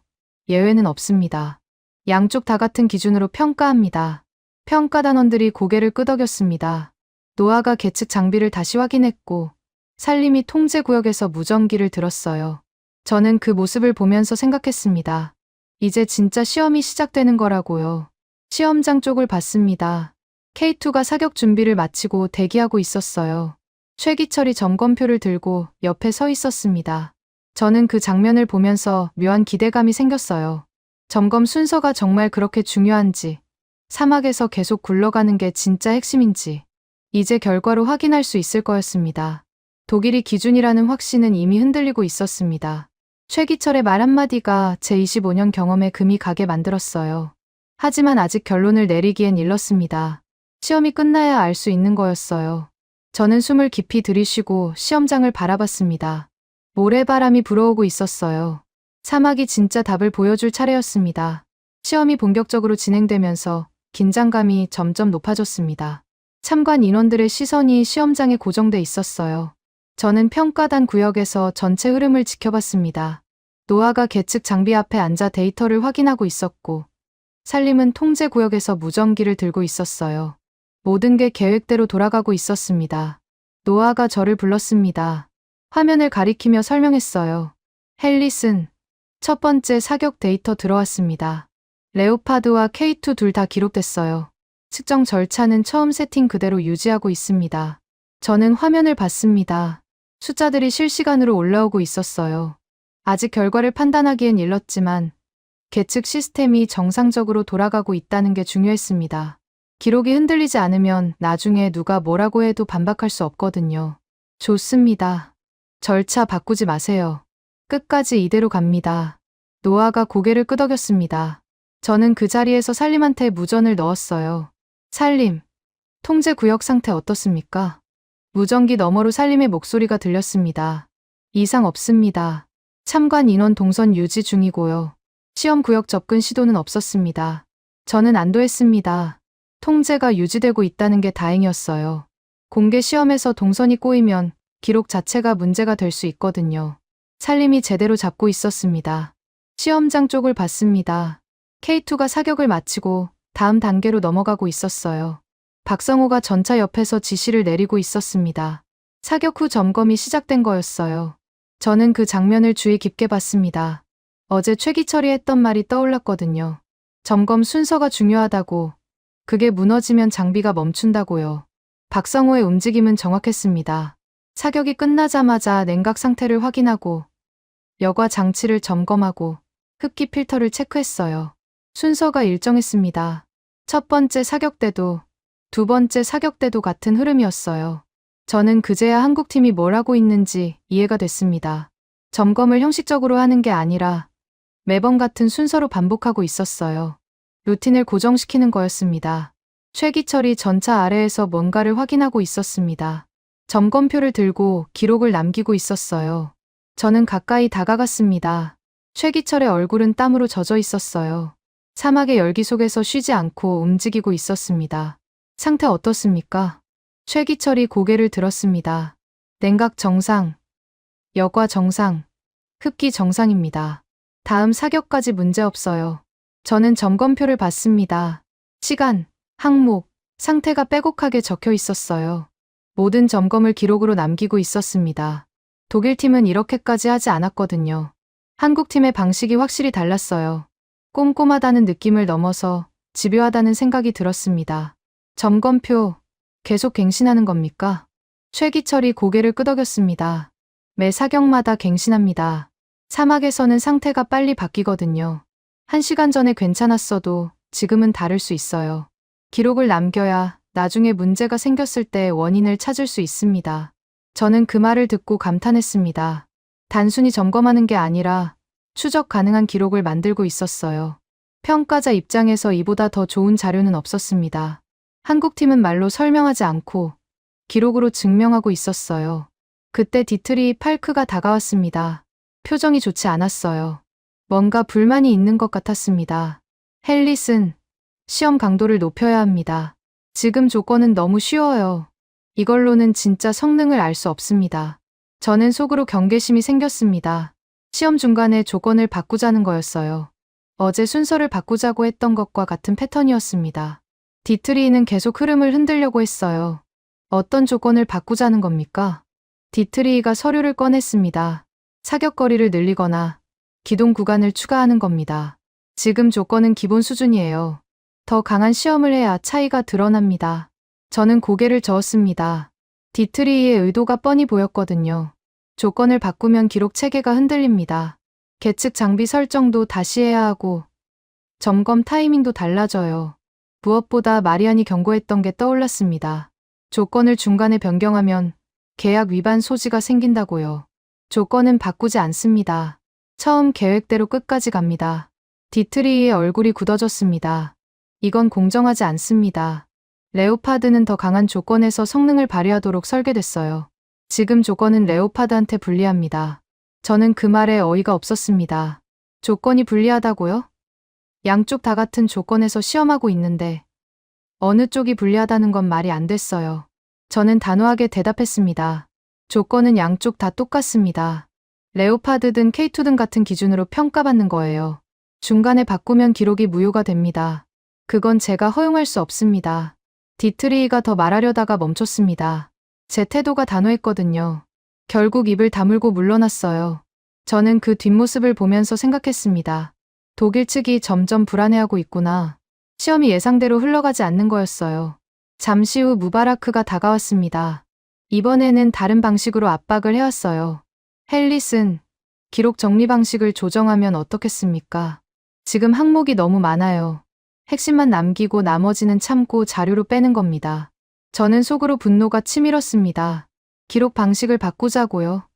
예외는 없습니다. 양쪽 다 같은 기준으로 평가합니다. 평가단원들이 고개를 끄덕였습니다. 노아가 계측 장비를 다시 확인했고 살림이 통제구역에서 무전기를 들었어요. 저는 그 모습을 보면서 생각했습니다. 이제 진짜 시험이 시작되는 거라고요. 시험장 쪽을 봤습니다. K2가 사격 준비를 마치고 대기하고 있었어요. 최기철이 점검표를 들고 옆에 서 있었습니다. 저는 그 장면을 보면서 묘한 기대감이 생겼어요. 점검 순서가 정말 그렇게 중요한지, 사막에서 계속 굴러가는 게 진짜 핵심인지, 이제 결과로 확인할 수 있을 거였습니다. 독일이 기준이라는 확신은 이미 흔들리고 있었습니다. 최기철의 말 한마디가 제 25년 경험에 금이 가게 만들었어요. 하지만 아직 결론을 내리기엔 일렀습니다. 시험이 끝나야 알 수 있는 거였어요. 저는 숨을 깊이 들이쉬고 시험장을 바라봤습니다. 모래바람이 불어오고 있었어요. 사막이 진짜 답을 보여줄 차례였습니다. 시험이 본격적으로 진행되면서 긴장감이 점점 높아졌습니다. 참관 인원들의 시선이 시험장에 고정돼 있었어요. 저는 평가단 구역에서 전체 흐름을 지켜봤습니다. 노아가 계측 장비 앞에 앉아 데이터를 확인하고 있었고, 살림은 통제 구역에서 무전기를 들고 있었어요. 모든 게 계획대로 돌아가고 있었습니다. 노아가 저를 불렀습니다. 화면을 가리키며 설명했어요. 헬리슨, 첫 번째 사격 데이터 들어왔습니다. 레오파드와 K2 둘 다 기록됐어요. 측정 절차는 처음 세팅 그대로 유지하고 있습니다. 저는 화면을 봤습니다. 숫자들이 실시간으로 올라오고 있었어요. 아직 결과를 판단하기엔 일렀지만 계측 시스템이 정상적으로 돌아가고 있다는 게 중요했습니다. 기록이 흔들리지 않으면 나중에 누가 뭐라고 해도 반박할 수 없거든요. 좋습니다. 절차 바꾸지 마세요. 끝까지 이대로 갑니다. 노아가 고개를 끄덕였습니다. 저는 그 자리에서 살림한테 무전을 넣었어요. 살림, 통제 구역 상태 어떻습니까? 무전기 너머로 살림의 목소리가 들렸습니다. 이상 없습니다. 참관 인원 동선 유지 중이고요. 시험 구역 접근 시도는 없었습니다. 저는 안도했습니다. 통제가 유지되고 있다는 게 다행이었어요. 공개 시험에서 동선이 꼬이면 기록 자체가 문제가 될 수 있거든요. 살림이 제대로 잡고 있었습니다. 시험장 쪽을 봤습니다. K2가 사격을 마치고 다음 단계로 넘어가고 있었어요. 박성호가 전차 옆에서 지시를 내리고 있었습니다. 사격 후 점검이 시작된 거였어요. 저는 그 장면을 주의 깊게 봤습니다. 어제 최기철이 했던 말이 떠올랐거든요. 점검 순서가 중요하다고, 그게 무너지면 장비가 멈춘다고요. 박성호의 움직임은 정확했습니다. 사격이 끝나자마자 냉각 상태를 확인하고, 여과 장치를 점검하고, 흡기 필터를 체크했어요. 순서가 일정했습니다. 첫 번째 사격 때도, 두 번째 사격 때도 같은 흐름이었어요. 저는 그제야 한국팀이 뭘 하고 있는지 이해가 됐습니다. 점검을 형식적으로 하는 게 아니라 매번 같은 순서로 반복하고 있었어요. 루틴을 고정시키는 거였습니다. 최기철이 전차 아래에서 뭔가를 확인하고 있었습니다. 점검표를 들고 기록을 남기고 있었어요. 저는 가까이 다가갔습니다. 최기철의 얼굴은 땀으로 젖어 있었어요. 사막의 열기 속에서 쉬지 않고 움직이고 있었습니다. 상태 어떻습니까? 최기철이 고개를 들었습니다. 냉각 정상, 여과 정상, 흡기 정상입니다. 다음 사격까지 문제 없어요. 저는 점검표를 봤습니다. 시간, 항목, 상태가 빼곡하게 적혀 있었어요. 모든 점검을 기록으로 남기고 있었습니다. 독일팀은 이렇게까지 하지 않았거든요. 한국팀의 방식이 확실히 달랐어요. 꼼꼼하다는 느낌을 넘어서 집요하다는 생각이 들었습니다. 점검표, 계속 갱신하는 겁니까? 최기철이 고개를 끄덕였습니다. 매 사격마다 갱신합니다. 사막에서는 상태가 빨리 바뀌거든요. 1시간 전에 괜찮았어도 지금은 다를 수 있어요. 기록을 남겨야 나중에 문제가 생겼을 때 원인을 찾을 수 있습니다. 저는 그 말을 듣고 감탄했습니다. 단순히 점검하는 게 아니라 추적 가능한 기록을 만들고 있었어요. 평가자 입장에서 이보다 더 좋은 자료는 없었습니다. 한국팀은 말로 설명하지 않고 기록으로 증명하고 있었어요. 그때 디트리 팔크가 다가왔습니다. 표정이 좋지 않았어요. 뭔가 불만이 있는 것 같았습니다. 헬릿은 시험 강도를 높여야 합니다. 지금 조건은 너무 쉬워요. 이걸로는 진짜 성능을 알 수 없습니다. 저는 속으로 경계심이 생겼습니다. 시험 중간에 조건을 바꾸자는 거였어요. 어제 순서를 바꾸자고 했던 것과 같은 패턴이었습니다. 디트리는 계속 흐름을 흔들려고 했어요. 어떤 조건을 바꾸자는 겁니까? 디트리이가 서류를 꺼냈습니다. 사격거리를 늘리거나 기동 구간을 추가하는 겁니다. 지금 조건은 기본 수준이에요. 더 강한 시험을 해야 차이가 드러납니다. 저는 고개를 저었습니다. 디트리이의 의도가 뻔히 보였거든요. 조건을 바꾸면 기록 체계가 흔들립니다. 계측 장비 설정도 다시 해야 하고 점검 타이밍도 달라져요. 무엇보다 마리안이 경고했던 게 떠올랐습니다. 조건을 중간에 변경하면 계약 위반 소지가 생긴다고요. 조건은 바꾸지 않습니다. 처음 계획대로 끝까지 갑니다. 디트리이의 얼굴이 굳어졌습니다. 이건 공정하지 않습니다. 레오파드는 더 강한 조건에서 성능을 발휘하도록 설계됐어요. 지금 조건은 레오파드한테 불리합니다. 저는 그 말에 어이가 없었습니다. 조건이 불리하다고요? 양쪽 다 같은 조건에서 시험하고 있는데 어느 쪽이 불리하다는 건 말이 안 됐어요. 저는 단호하게 대답했습니다. 조건은 양쪽 다 똑같습니다. 레오파드든 K2든 같은 기준으로 평가받는 거예요. 중간에 바꾸면 기록이 무효가 됩니다. 그건 제가 허용할 수 없습니다. 디트리이가 더 말하려다가 멈췄습니다. 제 태도가 단호했거든요. 결국 입을 다물고 물러났어요. 저는 그 뒷모습을 보면서 생각했습니다. 독일 측이 점점 불안해하고 있구나. 시험이 예상대로 흘러가지 않는 거였어요. 잠시 후 무바라크가 다가왔습니다. 이번에는 다른 방식으로 압박을 해왔어요. 헬릿은 기록 정리 방식을 조정하면 어떻겠습니까? 지금 항목이 너무 많아요. 핵심만 남기고 나머지는 참고 자료로 빼는 겁니다. 저는 속으로 분노가 치밀었습니다. 기록 방식을 바꾸자고요.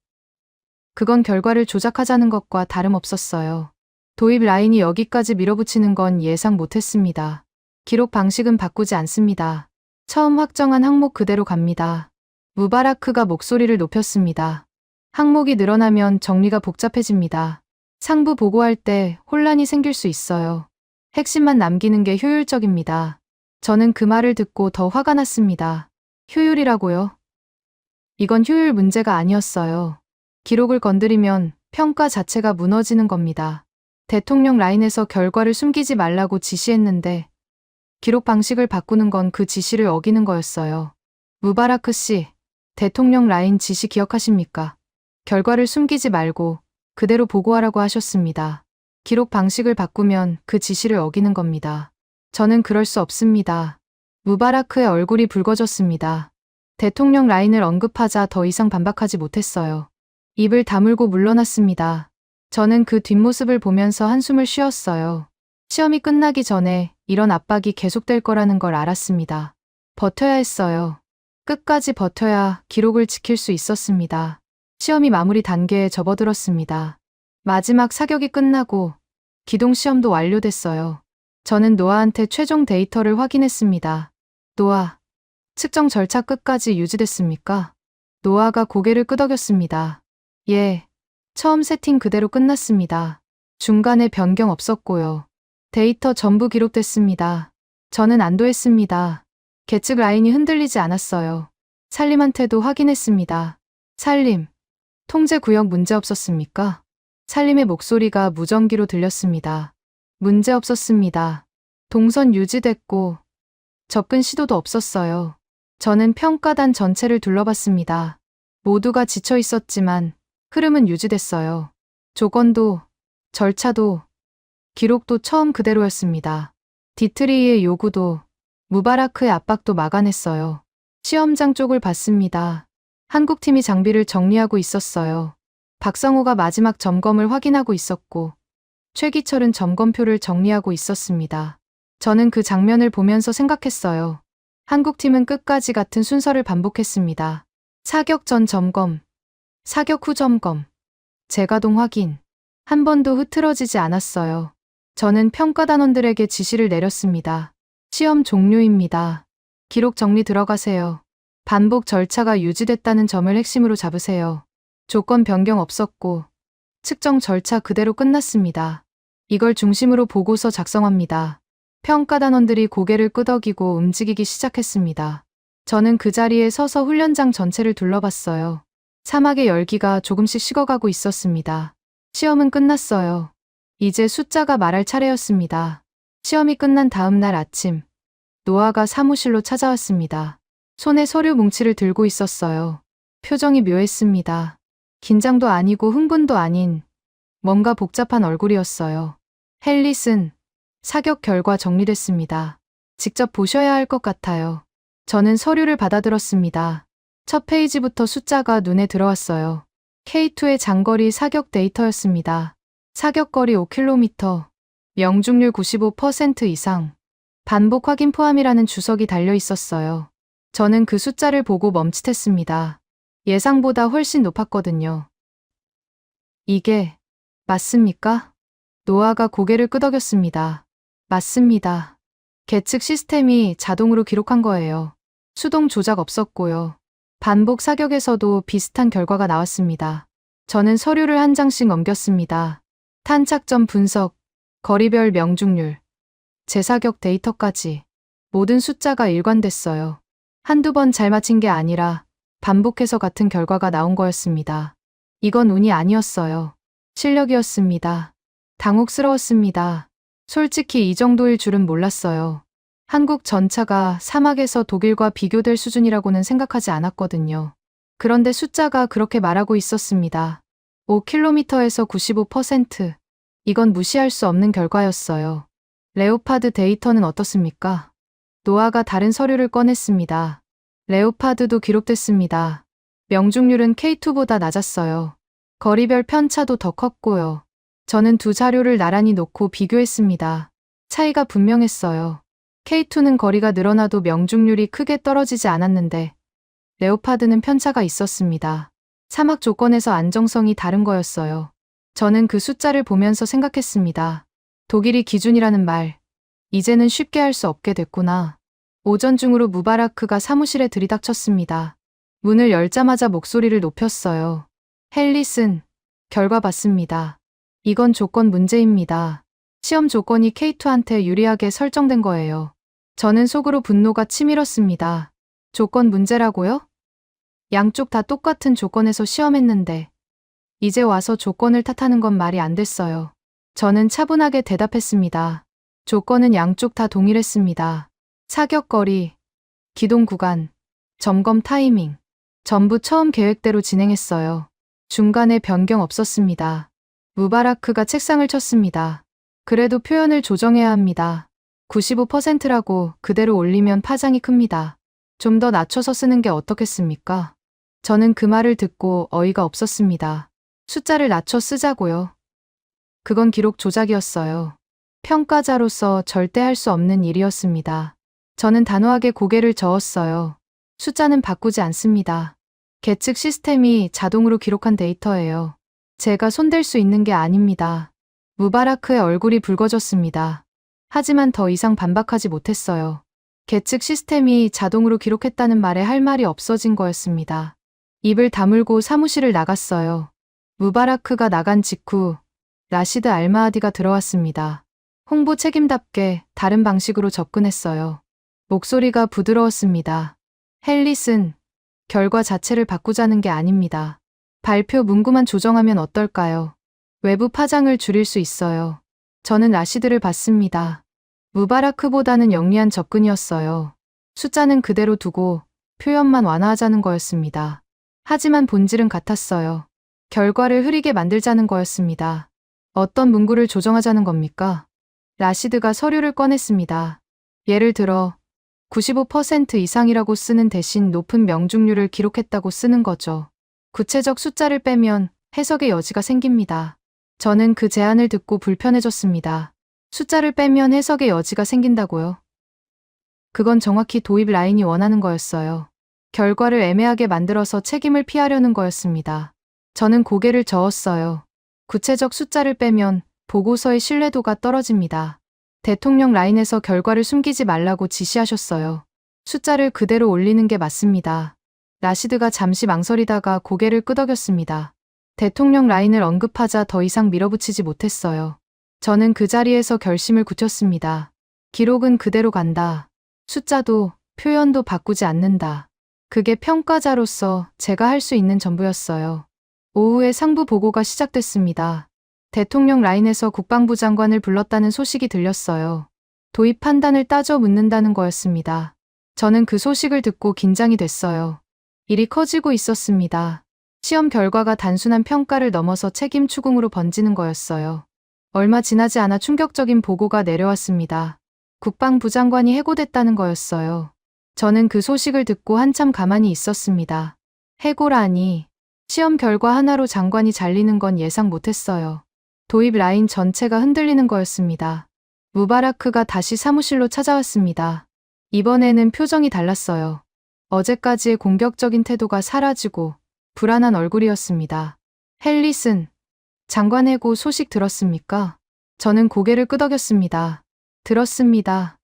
그건 결과를 조작하자는 것과 다름없었어요. 도입 라인이 여기까지 밀어붙이는 건 예상 못했습니다. 기록 방식은 바꾸지 않습니다. 처음 확정한 항목 그대로 갑니다. 무바라크가 목소리를 높였습니다. 항목이 늘어나면 정리가 복잡해집니다. 상부 보고할 때 혼란이 생길 수 있어요. 핵심만 남기는 게 효율적입니다. 저는 그 말을 듣고 더 화가 났습니다. 효율이라고요? 이건 효율 문제가 아니었어요. 기록을 건드리면 평가 자체가 무너지는 겁니다. 대통령 라인에서 결과를 숨기지 말라고 지시했는데 기록 방식을 바꾸는 건 그 지시를 어기는 거였어요. 무바라크 씨, 대통령 라인 지시 기억하십니까? 결과를 숨기지 말고 그대로 보고하라고 하셨습니다. 기록 방식을 바꾸면 그 지시를 어기는 겁니다. 저는 그럴 수 없습니다. 무바라크의 얼굴이 붉어졌습니다. 대통령 라인을 언급하자 더 이상 반박하지 못했어요. 입을 다물고 물러났습니다. 저는 그 뒷모습을 보면서 한숨을 쉬었어요. 시험이 끝나기 전에 이런 압박이 계속될 거라는 걸 알았습니다. 버텨야 했어요. 끝까지 버텨야 기록을 지킬 수 있었습니다. 시험이 마무리 단계에 접어들었습니다. 마지막 사격이 끝나고 기동 시험도 완료됐어요. 저는 노아한테 최종 데이터를 확인했습니다. 노아, 측정 절차 끝까지 유지됐습니까? 노아가 고개를 끄덕였습니다. 예, 처음 세팅 그대로 끝났습니다. 중간에 변경 없었고요. 데이터 전부 기록됐습니다. 저는 안도했습니다. 계측 라인이 흔들리지 않았어요. 살림한테도 확인했습니다. 살림, 통제 구역 문제 없었습니까? 살림의 목소리가 무전기로 들렸습니다. 문제 없었습니다. 동선 유지됐고 접근 시도도 없었어요. 저는 평가단 전체를 둘러봤습니다. 모두가 지쳐 있었지만 흐름은 유지됐어요. 조건도, 절차도, 기록도 처음 그대로였습니다. 디트리이의 요구도, 무바라크의 압박도 막아냈어요. 시험장 쪽을 봤습니다. 한국팀이 장비를 정리하고 있었어요. 박성호가 마지막 점검을 확인하고 있었고, 최기철은 점검표를 정리하고 있었습니다. 저는 그 장면을 보면서 생각했어요. 한국팀은 끝까지 같은 순서를 반복했습니다. 사격 전 점검, 사격 후 점검, 재가동 확인. 한 번도 흐트러지지 않았어요. 저는 평가단원들에게 지시를 내렸습니다. 시험 종료입니다. 기록 정리 들어가세요. 반복 절차가 유지됐다는 점을 핵심으로 잡으세요. 조건 변경 없었고 측정 절차 그대로 끝났습니다. 이걸 중심으로 보고서 작성합니다. 평가단원들이 고개를 끄덕이고 움직이기 시작했습니다. 저는 그 자리에 서서 훈련장 전체를 둘러봤어요. 사막의 열기가 조금씩 식어가고 있었습니다. 시험은 끝났어요. 이제 숫자가 말할 차례였습니다. 시험이 끝난 다음 날 아침, 노아가 사무실로 찾아왔습니다. 손에 서류 뭉치를 들고 있었어요. 표정이 묘했습니다. 긴장도 아니고 흥분도 아닌 뭔가 복잡한 얼굴이었어요. 헬릿은 사격 결과 정리됐습니다. 직접 보셔야 할 것 같아요. 저는 서류를 받아들었습니다. 첫 페이지부터 숫자가 눈에 들어왔어요. K2의 장거리 사격 데이터였습니다. 사격거리 5km, 명중률 95% 이상, 반복 확인 포함이라는 주석이 달려 있었어요. 저는 그 숫자를 보고 멈칫했습니다. 예상보다 훨씬 높았거든요. 이게 맞습니까? 노아가 고개를 끄덕였습니다. 맞습니다. 계측 시스템이 자동으로 기록한 거예요. 수동 조작 없었고요. 반복 사격에서도 비슷한 결과가 나왔습니다. 저는 서류를 한 장씩 넘겼습니다. 탄착점 분석, 거리별 명중률, 재사격 데이터까지 모든 숫자가 일관됐어요. 한두 번 잘 맞힌 게 아니라 반복해서 같은 결과가 나온 거였습니다. 이건 운이 아니었어요. 실력이었습니다. 당혹스러웠습니다. 솔직히 이 정도일 줄은 몰랐어요. 한국 전차가 사막에서 독일과 비교될 수준이라고는 생각하지 않았거든요. 그런데 숫자가 그렇게 말하고 있었습니다. 5km에서 95%. 이건 무시할 수 없는 결과였어요. 레오파드 데이터는 어떻습니까? 노아가 다른 서류를 꺼냈습니다. 레오파드도 기록됐습니다. 명중률은 K2보다 낮았어요. 거리별 편차도 더 컸고요. 저는 두 자료를 나란히 놓고 비교했습니다. 차이가 분명했어요. K2는 거리가 늘어나도 명중률이 크게 떨어지지 않았는데 레오파드는 편차가 있었습니다. 사막 조건에서 안정성이 다른 거였어요. 저는 그 숫자를 보면서 생각했습니다. 독일이 기준이라는 말, 이제는 쉽게 할 수 없게 됐구나. 오전 중으로 무바라크가 사무실에 들이닥쳤습니다. 문을 열자마자 목소리를 높였어요. 헬릿은 결과 봤습니다. 이건 조건 문제입니다. 시험 조건이 K2한테 유리하게 설정된 거예요. 저는 속으로 분노가 치밀었습니다. 조건 문제라고요? 양쪽 다 똑같은 조건에서 시험했는데 이제 와서 조건을 탓하는 건 말이 안 됐어요. 저는 차분하게 대답했습니다. 조건은 양쪽 다 동일했습니다. 사격거리, 기동 구간, 점검 타이밍, 전부 처음 계획대로 진행했어요. 중간에 변경 없었습니다. 무바라크가 책상을 쳤습니다. 그래도 표현을 조정해야 합니다. 95%라고 그대로 올리면 파장이 큽니다. 좀 더 낮춰서 쓰는 게 어떻겠습니까? 저는 그 말을 듣고 어이가 없었습니다. 숫자를 낮춰 쓰자고요. 그건 기록 조작이었어요. 평가자로서 절대 할 수 없는 일이었습니다. 저는 단호하게 고개를 저었어요. 숫자는 바꾸지 않습니다. 계측 시스템이 자동으로 기록한 데이터예요. 제가 손댈 수 있는 게 아닙니다. 무바라크의 얼굴이 붉어졌습니다. 하지만 더 이상 반박하지 못했어요. 계측 시스템이 자동으로 기록했다는 말에 할 말이 없어진 거였습니다. 입을 다물고 사무실을 나갔어요. 무바라크가 나간 직후 라시드 알마하디가 들어왔습니다. 홍보 책임답게 다른 방식으로 접근했어요. 목소리가 부드러웠습니다. 헬릿은 결과 자체를 바꾸자는 게 아닙니다. 발표 문구만 조정하면 어떨까요? 외부 파장을 줄일 수 있어요. 저는 라시드를 봤습니다. 무바라크보다는 영리한 접근이었어요. 숫자는 그대로 두고 표현만 완화하자는 거였습니다. 하지만 본질은 같았어요. 결과를 흐리게 만들자는 거였습니다. 어떤 문구를 조정하자는 겁니까? 라시드가 서류를 꺼냈습니다. 예를 들어 95% 이상이라고 쓰는 대신 높은 명중률을 기록했다고 쓰는 거죠. 구체적 숫자를 빼면 해석의 여지가 생깁니다. 저는 그 제안을 듣고 불편해졌습니다. 숫자를 빼면 해석의 여지가 생긴다고요? 그건 정확히 도입 라인이 원하는 거였어요. 결과를 애매하게 만들어서 책임을 피하려는 거였습니다. 저는 고개를 저었어요. 구체적 숫자를 빼면 보고서의 신뢰도가 떨어집니다. 대통령 라인에서 결과를 숨기지 말라고 지시하셨어요. 숫자를 그대로 올리는 게 맞습니다. 라시드가 잠시 망설이다가 고개를 끄덕였습니다. 대통령 라인을 언급하자 더 이상 밀어붙이지 못했어요. 저는 그 자리에서 결심을 굳혔습니다. 기록은 그대로 간다. 숫자도 표현도 바꾸지 않는다. 그게 평가자로서 제가 할 수 있는 전부였어요. 오후에 상부 보고가 시작됐습니다. 대통령 라인에서 국방부 장관을 불렀다는 소식이 들렸어요. 도입 판단을 따져 묻는다는 거였습니다. 저는 그 소식을 듣고 긴장이 됐어요. 일이 커지고 있었습니다. 시험 결과가 단순한 평가를 넘어서 책임 추궁으로 번지는 거였어요. 얼마 지나지 않아 충격적인 보고가 내려왔습니다. 국방부 장관이 해고됐다는 거였어요. 저는 그 소식을 듣고 한참 가만히 있었습니다. 해고라니. 시험 결과 하나로 장관이 잘리는 건 예상 못했어요. 도입 라인 전체가 흔들리는 거였습니다. 무바라크가 다시 사무실로 찾아왔습니다. 이번에는 표정이 달랐어요. 어제까지의 공격적인 태도가 사라지고 불안한 얼굴이었습니다. 헬리슨, 장관 해고 소식 들었습니까? 저는 고개를 끄덕였습니다. 들었습니다.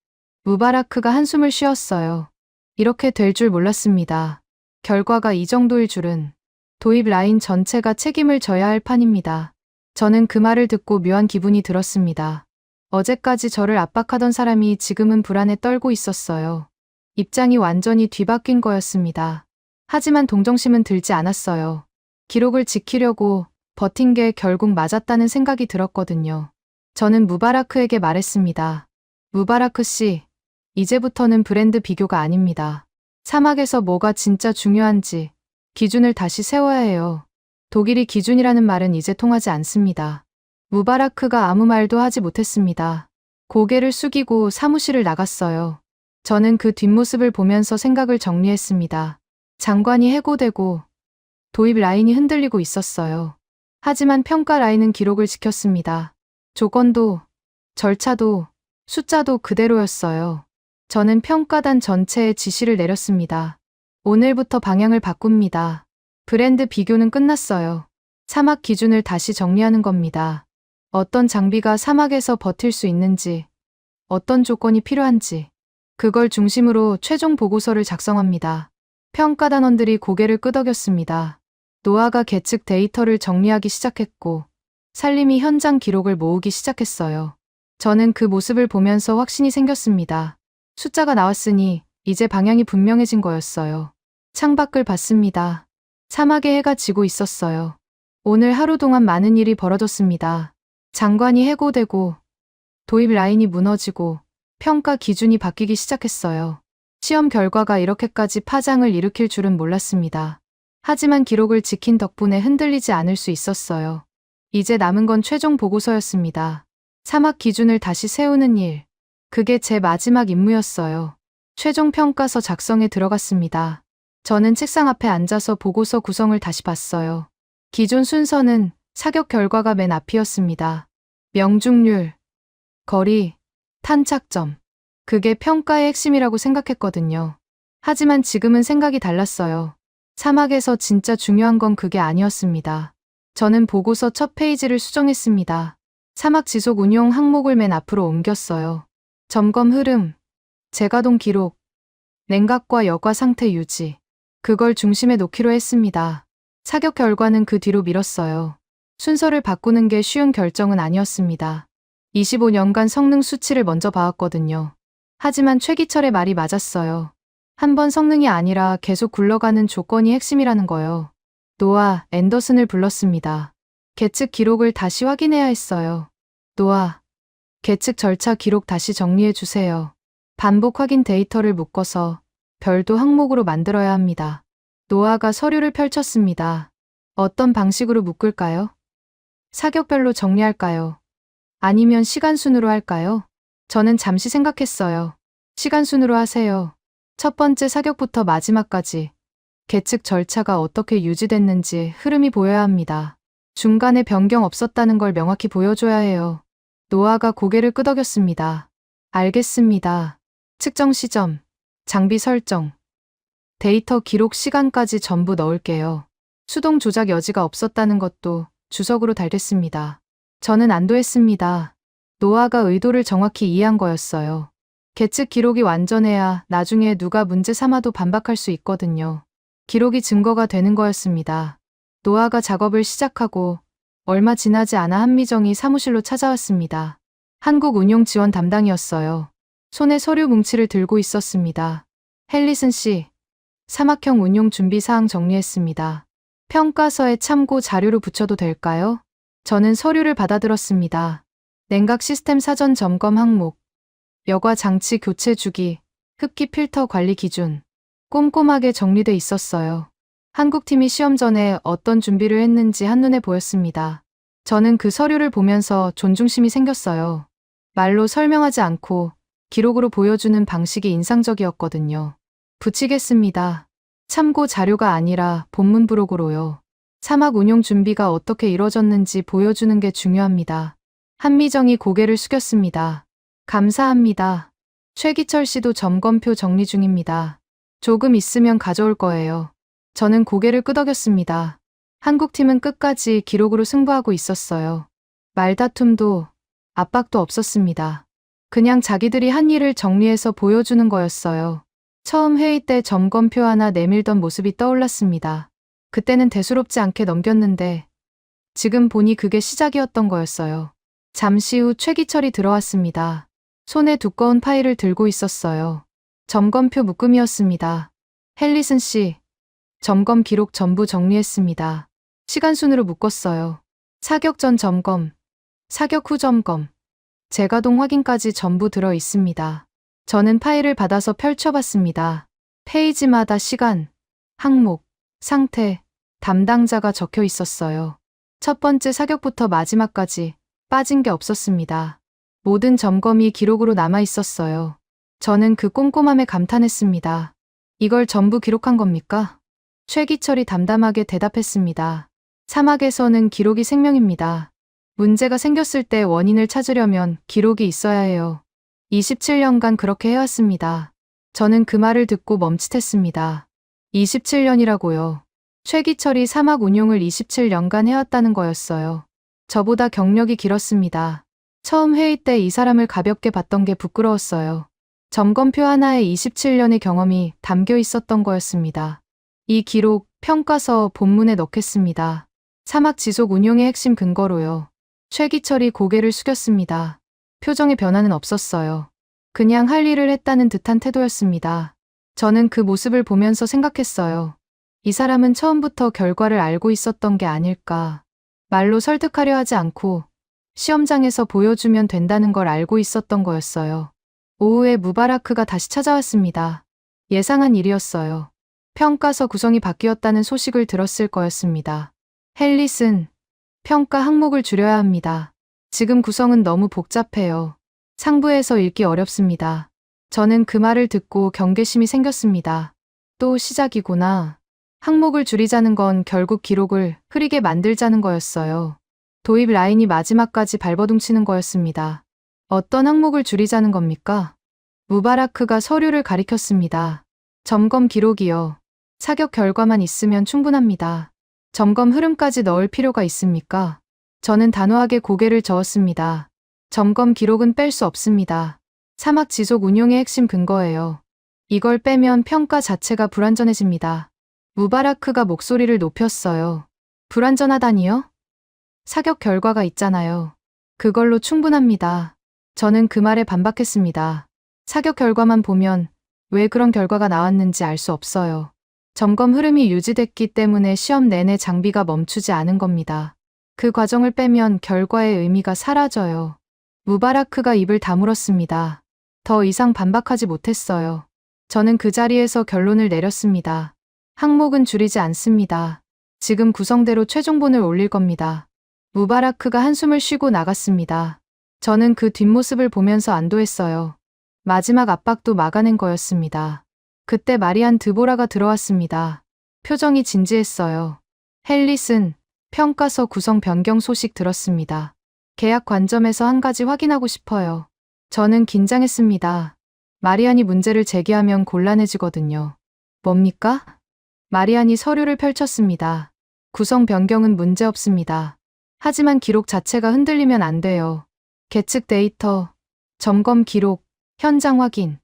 무바라크가 한숨을 쉬었어요. 이렇게 될 줄 몰랐습니다. 결과가 이 정도일 줄은. 도입 라인 전체가 책임을 져야 할 판입니다. 저는 그 말을 듣고 묘한 기분이 들었습니다. 어제까지 저를 압박하던 사람이 지금은 불안에 떨고 있었어요. 입장이 완전히 뒤바뀐 거였습니다. 하지만 동정심은 들지 않았어요. 기록을 지키려고 버틴 게 결국 맞았다는 생각이 들었거든요. 저는 무바라크에게 말했습니다. 무바라크 씨, 이제부터는 브랜드 비교가 아닙니다. 사막에서 뭐가 진짜 중요한지 기준을 다시 세워야 해요. 독일이 기준이라는 말은 이제 통하지 않습니다. 무바라크가 아무 말도 하지 못했습니다. 고개를 숙이고 사무실을 나갔어요. 저는 그 뒷모습을 보면서 생각을 정리했습니다. 장관이 해고되고 도입 라인이 흔들리고 있었어요. 하지만 평가 라인은 기록을 지켰습니다. 조건도, 절차도, 숫자도 그대로였어요. 저는 평가단 전체에 지시를 내렸습니다. 오늘부터 방향을 바꿉니다. 브랜드 비교는 끝났어요. 사막 기준을 다시 정리하는 겁니다. 어떤 장비가 사막에서 버틸 수 있는지, 어떤 조건이 필요한지, 그걸 중심으로 최종 보고서를 작성합니다. 평가단원들이 고개를 끄덕였습니다. 노아가 계측 데이터를 정리하기 시작했고, 살림이 현장 기록을 모으기 시작했어요. 저는 그 모습을 보면서 확신이 생겼습니다. 숫자가 나왔으니 이제 방향이 분명해진 거였어요. 창밖을 봤습니다. 사막에 해가 지고 있었어요. 오늘 하루 동안 많은 일이 벌어졌습니다. 장관이 해고되고, 도입 라인이 무너지고, 평가 기준이 바뀌기 시작했어요. 시험 결과가 이렇게까지 파장을 일으킬 줄은 몰랐습니다. 하지만 기록을 지킨 덕분에 흔들리지 않을 수 있었어요. 이제 남은 건 최종 보고서였습니다. 사막 기준을 다시 세우는 일. 그게 제 마지막 임무였어요. 최종 평가서 작성에 들어갔습니다. 저는 책상 앞에 앉아서 보고서 구성을 다시 봤어요. 기존 순서는 사격 결과가 맨 앞이었습니다. 명중률, 거리, 탄착점. 그게 평가의 핵심이라고 생각했거든요. 하지만 지금은 생각이 달랐어요. 사막에서 진짜 중요한 건 그게 아니었습니다. 저는 보고서 첫 페이지를 수정했습니다. 사막 지속 운용 항목을 맨 앞으로 옮겼어요. 점검 흐름, 재가동 기록, 냉각과 여과 상태 유지. 그걸 중심에 놓기로 했습니다. 사격 결과는 그 뒤로 미뤘어요. 순서를 바꾸는 게 쉬운 결정은 아니었습니다. 25년간 성능 수치를 먼저 봐왔거든요. 하지만 최기철의 말이 맞았어요. 한 번 성능이 아니라 계속 굴러가는 조건이 핵심이라는 거요. 노아, 앤더슨을 불렀습니다. 계측 기록을 다시 확인해야 했어요. 노아, 계측 절차 기록 다시 정리해 주세요. 반복 확인 데이터를 묶어서 별도 항목으로 만들어야 합니다. 노아가 서류를 펼쳤습니다. 어떤 방식으로 묶을까요? 사격별로 정리할까요? 아니면 시간 순으로 할까요? 저는 잠시 생각했어요. 시간 순으로 하세요. 첫 번째 사격부터 마지막까지 계측 절차가 어떻게 유지됐는지 흐름이 보여야 합니다. 중간에 변경 없었다는 걸 명확히 보여줘야 해요. 노아가 고개를 끄덕였습니다. 알겠습니다. 측정 시점, 장비 설정, 데이터 기록 시간까지 전부 넣을게요. 수동 조작 여지가 없었다는 것도 주석으로 달겠습니다. 저는 안도했습니다. 노아가 의도를 정확히 이해한 거였어요. 계측 기록이 완전해야 나중에 누가 문제 삼아도 반박할 수 있거든요. 기록이 증거가 되는 거였습니다. 노아가 작업을 시작하고 얼마 지나지 않아 한미정이 사무실로 찾아왔습니다. 한국 운용 지원 담당이었어요. 손에 서류 뭉치를 들고 있었습니다. 헬리슨 씨, 사막형 운용 준비 사항 정리했습니다. 평가서에 참고 자료로 붙여도 될까요? 저는 서류를 받아들었습니다. 냉각 시스템 사전 점검 항목, 여과 장치 교체 주기, 흡기 필터 관리 기준. 꼼꼼하게 정리돼 있었어요. 한국팀이 시험 전에 어떤 준비를 했는지 한눈에 보였습니다. 저는 그 서류를 보면서 존중심이 생겼어요. 말로 설명하지 않고 기록으로 보여주는 방식이 인상적이었거든요. 붙이겠습니다. 참고 자료가 아니라 본문 부록으로요. 사막 운용 준비가 어떻게 이뤄졌는지 보여주는 게 중요합니다. 한미정이 고개를 숙였습니다. 감사합니다. 최기철 씨도 점검표 정리 중입니다. 조금 있으면 가져올 거예요. 저는 고개를 끄덕였습니다. 한국팀은 끝까지 기록으로 승부하고 있었어요. 말다툼도 압박도 없었습니다. 그냥 자기들이 한 일을 정리해서 보여주는 거였어요. 처음 회의 때 점검표 하나 내밀던 모습이 떠올랐습니다. 그때는 대수롭지 않게 넘겼는데 지금 보니 그게 시작이었던 거였어요. 잠시 후 최기철이 들어왔습니다. 손에 두꺼운 파일을 들고 있었어요. 점검표 묶음이었습니다. 헨리슨 씨, 점검 기록 전부 정리했습니다. 시간 순으로 묶었어요. 사격 전 점검, 사격 후 점검, 재가동 확인까지 전부 들어 있습니다. 저는 파일을 받아서 펼쳐봤습니다. 페이지마다 시간, 항목, 상태, 담당자가 적혀 있었어요. 첫 번째 사격부터 마지막까지 빠진 게 없었습니다. 모든 점검이 기록으로 남아 있었어요. 저는 그 꼼꼼함에 감탄했습니다. 이걸 전부 기록한 겁니까? 최기철이 담담하게 대답했습니다. 사막에서는 기록이 생명입니다. 문제가 생겼을 때 원인을 찾으려면 기록이 있어야 해요. 27년간 그렇게 해왔습니다. 저는 그 말을 듣고 멈칫했습니다. 27년이라고요. 최기철이 사막 운용을 27년간 해왔다는 거였어요. 저보다 경력이 길었습니다. 처음 회의 때 이 사람을 가볍게 봤던 게 부끄러웠어요. 점검표 하나에 27년의 경험이 담겨 있었던 거였습니다. 이 기록, 평가서 본문에 넣겠습니다. 사막 지속 운용의 핵심 근거로요. 최기철이 고개를 숙였습니다. 표정에 변화는 없었어요. 그냥 할 일을 했다는 듯한 태도였습니다. 저는 그 모습을 보면서 생각했어요. 이 사람은 처음부터 결과를 알고 있었던 게 아닐까. 말로 설득하려 하지 않고 시험장에서 보여주면 된다는 걸 알고 있었던 거였어요. 오후에 무바라크가 다시 찾아왔습니다. 예상한 일이었어요. 평가서 구성이 바뀌었다는 소식을 들었을 거였습니다. 헨리슨, 평가 항목을 줄여야 합니다. 지금 구성은 너무 복잡해요. 상부에서 읽기 어렵습니다. 저는 그 말을 듣고 경계심이 생겼습니다. 또 시작이구나. 항목을 줄이자는 건 결국 기록을 흐리게 만들자는 거였어요. 도입 라인이 마지막까지 발버둥치는 거였습니다. 어떤 항목을 줄이자는 겁니까? 무바라크가 서류를 가리켰습니다. 점검 기록이요. 사격 결과만 있으면 충분합니다. 점검 흐름까지 넣을 필요가 있습니까? 저는 단호하게 고개를 저었습니다. 점검 기록은 뺄 수 없습니다. 사막 지속 운용의 핵심 근거예요. 이걸 빼면 평가 자체가 불완전해집니다. 무바라크가 목소리를 높였어요. 불완전하다니요? 사격 결과가 있잖아요. 그걸로 충분합니다. 저는 그 말에 반박했습니다. 사격 결과만 보면 왜 그런 결과가 나왔는지 알 수 없어요. 점검 흐름이 유지됐기 때문에 시험 내내 장비가 멈추지 않은 겁니다. 그 과정을 빼면 결과의 의미가 사라져요. 무바라크가 입을 다물었습니다. 더 이상 반박하지 못했어요. 저는 그 자리에서 결론을 내렸습니다. 항목은 줄이지 않습니다. 지금 구성대로 최종본을 올릴 겁니다. 무바라크가 한숨을 쉬고 나갔습니다. 저는 그 뒷모습을 보면서 안도했어요. 마지막 압박도 막아낸 거였습니다. 그때 마리안 드보라가 들어왔습니다. 표정이 진지했어요. 헨리슨, 평가서 구성 변경 소식 들었습니다. 계약 관점에서 한 가지 확인하고 싶어요. 저는 긴장했습니다. 마리안이 문제를 제기하면 곤란해지거든요. 뭡니까? 마리안이 서류를 펼쳤습니다. 구성 변경은 문제 없습니다. 하지만 기록 자체가 흔들리면 안 돼요. 계측 데이터, 점검 기록, 현장 확인.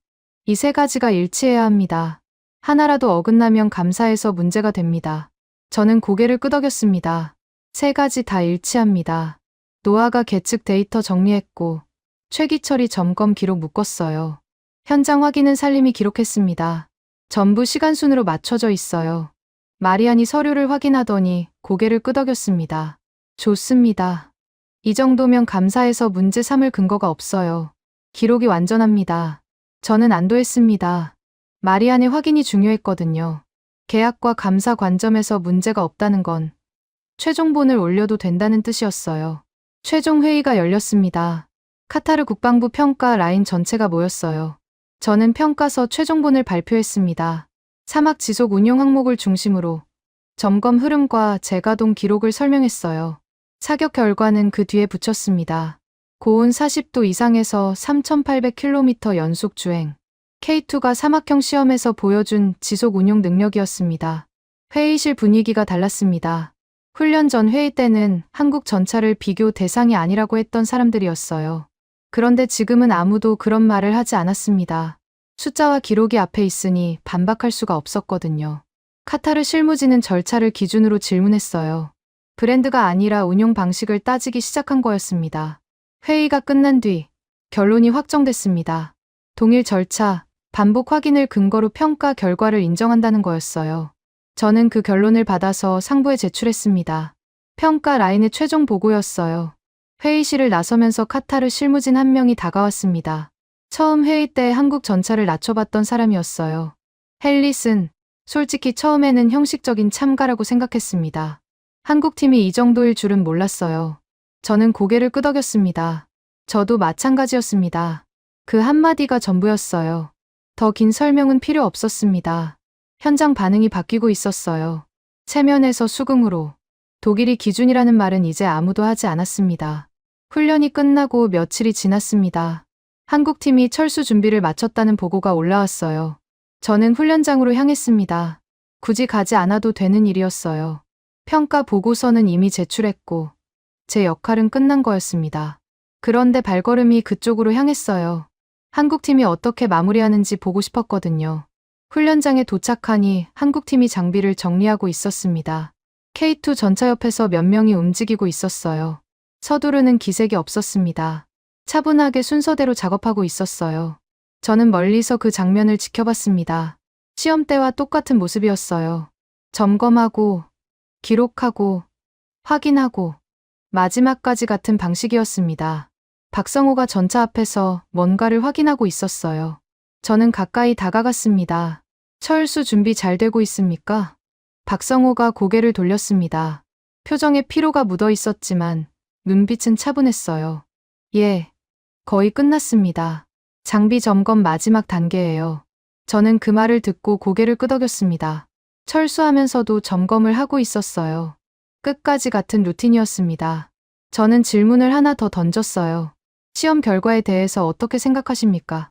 이 세 가지가 일치해야 합니다. 하나라도 어긋나면 감사해서 문제가 됩니다. 저는 고개를 끄덕였습니다. 세 가지 다 일치합니다. 노아가 계측 데이터 정리했고 최기철이 점검 기록 묶었어요. 현장 확인은 살림이 기록했습니다. 전부 시간순으로 맞춰져 있어요. 마리안이 서류를 확인하더니 고개를 끄덕였습니다. 좋습니다. 이 정도면 감사해서 문제 삼을 근거가 없어요. 기록이 완전합니다. 저는 안도했습니다. 마리안의 확인이 중요했거든요. 계약과 감사 관점에서 문제가 없다는 건 최종본을 올려도 된다는 뜻이었어요. 최종 회의가 열렸습니다. 카타르 국방부 평가 라인 전체가 모였어요. 저는 평가서 최종본을 발표했습니다. 사막 지속 운용 항목을 중심으로 점검 흐름과 재가동 기록을 설명했어요. 사격 결과는 그 뒤에 붙였습니다. 고온 40도 이상에서 3,800km 연속 주행. K2가 사막형 시험에서 보여준 지속 운용 능력이었습니다. 회의실 분위기가 달랐습니다. 훈련 전 회의 때는 한국 전차를 비교 대상이 아니라고 했던 사람들이었어요. 그런데 지금은 아무도 그런 말을 하지 않았습니다. 숫자와 기록이 앞에 있으니 반박할 수가 없었거든요. 카타르 실무진은 절차를 기준으로 질문했어요. 브랜드가 아니라 운용 방식을 따지기 시작한 거였습니다. 회의가 끝난 뒤 결론이 확정됐습니다. 동일 절차, 반복 확인을 근거로 평가 결과를 인정한다는 거였어요. 저는 그 결론을 받아서 상부에 제출했습니다. 평가 라인의 최종 보고였어요. 회의실을 나서면서 카타르 실무진 한 명이 다가왔습니다. 처음 회의 때 한국 전차를 낮춰봤던 사람이었어요. 헬릿은 솔직히 처음에는 형식적인 참가라고 생각했습니다. 한국팀이 이 정도일 줄은 몰랐어요. 저는 고개를 끄덕였습니다. 저도 마찬가지였습니다. 그 한마디가 전부였어요. 더 긴 설명은 필요 없었습니다. 현장 반응이 바뀌고 있었어요. 체면에서 수긍으로. 독일이 기준이라는 말은 이제 아무도 하지 않았습니다. 훈련이 끝나고 며칠이 지났습니다. 한국팀이 철수 준비를 마쳤다는 보고가 올라왔어요. 저는 훈련장으로 향했습니다. 굳이 가지 않아도 되는 일이었어요. 평가 보고서는 이미 제출했고 제 역할은 끝난 거였습니다. 그런데 발걸음이 그쪽으로 향했어요. 한국팀이 어떻게 마무리하는지 보고 싶었거든요. 훈련장에 도착하니 한국팀이 장비를 정리하고 있었습니다. K2 전차 옆에서 몇 명이 움직이고 있었어요. 서두르는 기색이 없었습니다. 차분하게 순서대로 작업하고 있었어요. 저는 멀리서 그 장면을 지켜봤습니다. 시험 때와 똑같은 모습이었어요. 점검하고, 기록하고, 확인하고, 마지막까지 같은 방식이었습니다. 박성호가 전차 앞에서 뭔가를 확인하고 있었어요. 저는 가까이 다가갔습니다. 철수 준비 잘 되고 있습니까? 박성호가 고개를 돌렸습니다. 표정에 피로가 묻어 있었지만 눈빛은 차분했어요. 예, 거의 끝났습니다. 장비 점검 마지막 단계예요. 저는 그 말을 듣고 고개를 끄덕였습니다. 철수하면서도 점검을 하고 있었어요. 끝까지 같은 루틴이었습니다. 저는 질문을 하나 더 던졌어요. 시험 결과에 대해서 어떻게 생각하십니까?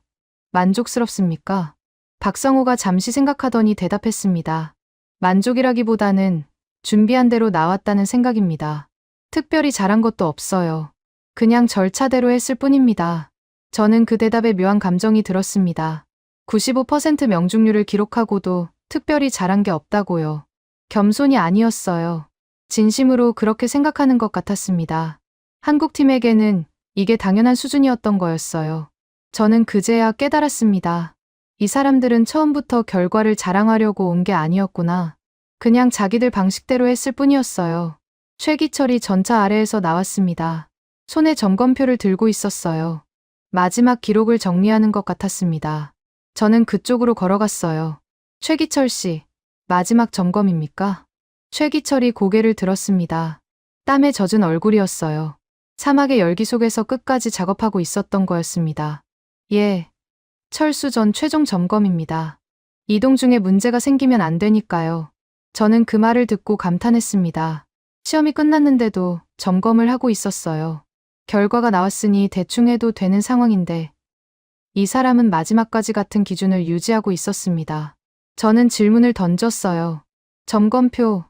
만족스럽습니까? 박성호가 잠시 생각하더니 대답했습니다. 만족이라기보다는 준비한 대로 나왔다는 생각입니다. 특별히 잘한 것도 없어요. 그냥 절차대로 했을 뿐입니다. 저는 그 대답에 묘한 감정이 들었습니다. 95% 명중률을 기록하고도 특별히 잘한 게 없다고요. 겸손이 아니었어요. 진심으로 그렇게 생각하는 것 같았습니다. 한국팀에게는 이게 당연한 수준이었던 거였어요. 저는 그제야 깨달았습니다. 이 사람들은 처음부터 결과를 자랑하려고 온 게 아니었구나. 그냥 자기들 방식대로 했을 뿐이었어요. 최기철이 전차 아래에서 나왔습니다. 손에 점검표를 들고 있었어요. 마지막 기록을 정리하는 것 같았습니다. 저는 그쪽으로 걸어갔어요. 최기철 씨, 마지막 점검입니까? 최기철이 고개를 들었습니다. 땀에 젖은 얼굴이었어요. 사막의 열기 속에서 끝까지 작업하고 있었던 거였습니다. 예, 철수 전 최종 점검입니다. 이동 중에 문제가 생기면 안 되니까요. 저는 그 말을 듣고 감탄했습니다. 시험이 끝났는데도 점검을 하고 있었어요. 결과가 나왔으니 대충 해도 되는 상황인데 이 사람은 마지막까지 같은 기준을 유지하고 있었습니다. 저는 질문을 던졌어요. 점검표,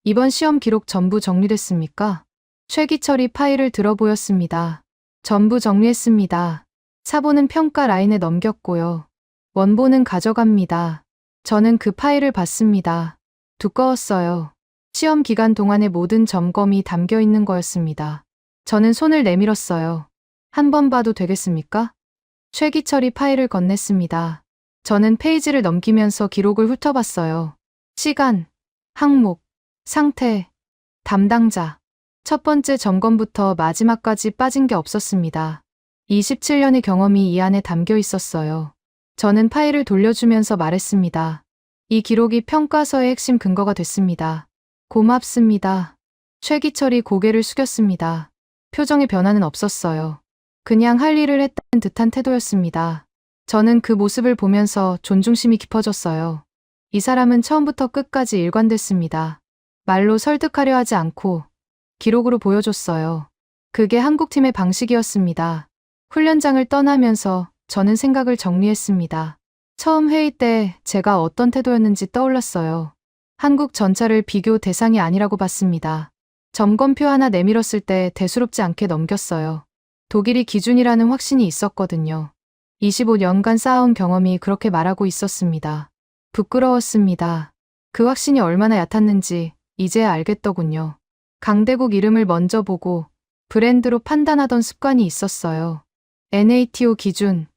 이번 시험 기록 전부 정리됐습니까? 최기철이 파일을 들어 보였습니다. 전부 정리했습니다. 사본은 평가 라인에 넘겼고요. 원본은 가져갑니다. 저는 그 파일을 봤습니다. 두꺼웠어요. 시험 기간 동안의 모든 점검이 담겨 있는 거였습니다. 저는 손을 내밀었어요. 한 번 봐도 되겠습니까? 최기철이 파일을 건넸습니다. 저는 페이지를 넘기면서 기록을 훑어봤어요. 시간, 항목, 상태, 담당자. 첫 번째 점검부터 마지막까지 빠진 게 없었습니다. 27년의 경험이 이 안에 담겨 있었어요. 저는 파일을 돌려주면서 말했습니다. 이 기록이 평가서의 핵심 근거가 됐습니다. 고맙습니다. 최기철이 고개를 숙였습니다. 표정에 변화는 없었어요. 그냥 할 일을 했다는 듯한 태도였습니다. 저는 그 모습을 보면서 존중심이 깊어졌어요. 이 사람은 처음부터 끝까지 일관됐습니다. 말로 설득하려 하지 않고 기록으로 보여줬어요. 그게 한국팀의 방식이었습니다. 훈련장을 떠나면서 저는 생각을 정리했습니다. 처음 회의 때 제가 어떤 태도였는지 떠올랐어요. 한국 전차를 비교 대상이 아니라고 봤습니다. 점검표 하나 내밀었을 때 대수롭지 않게 넘겼어요. 독일이 기준이라는 확신이 있었거든요. 25년간 쌓아온 경험이 그렇게 말하고 있었습니다. 부끄러웠습니다. 그 확신이 얼마나 얕았는지 이제야 알겠더군요. 강대국 이름을 먼저 보고 브랜드로 판단하던 습관이 있었어요. NATO 기준,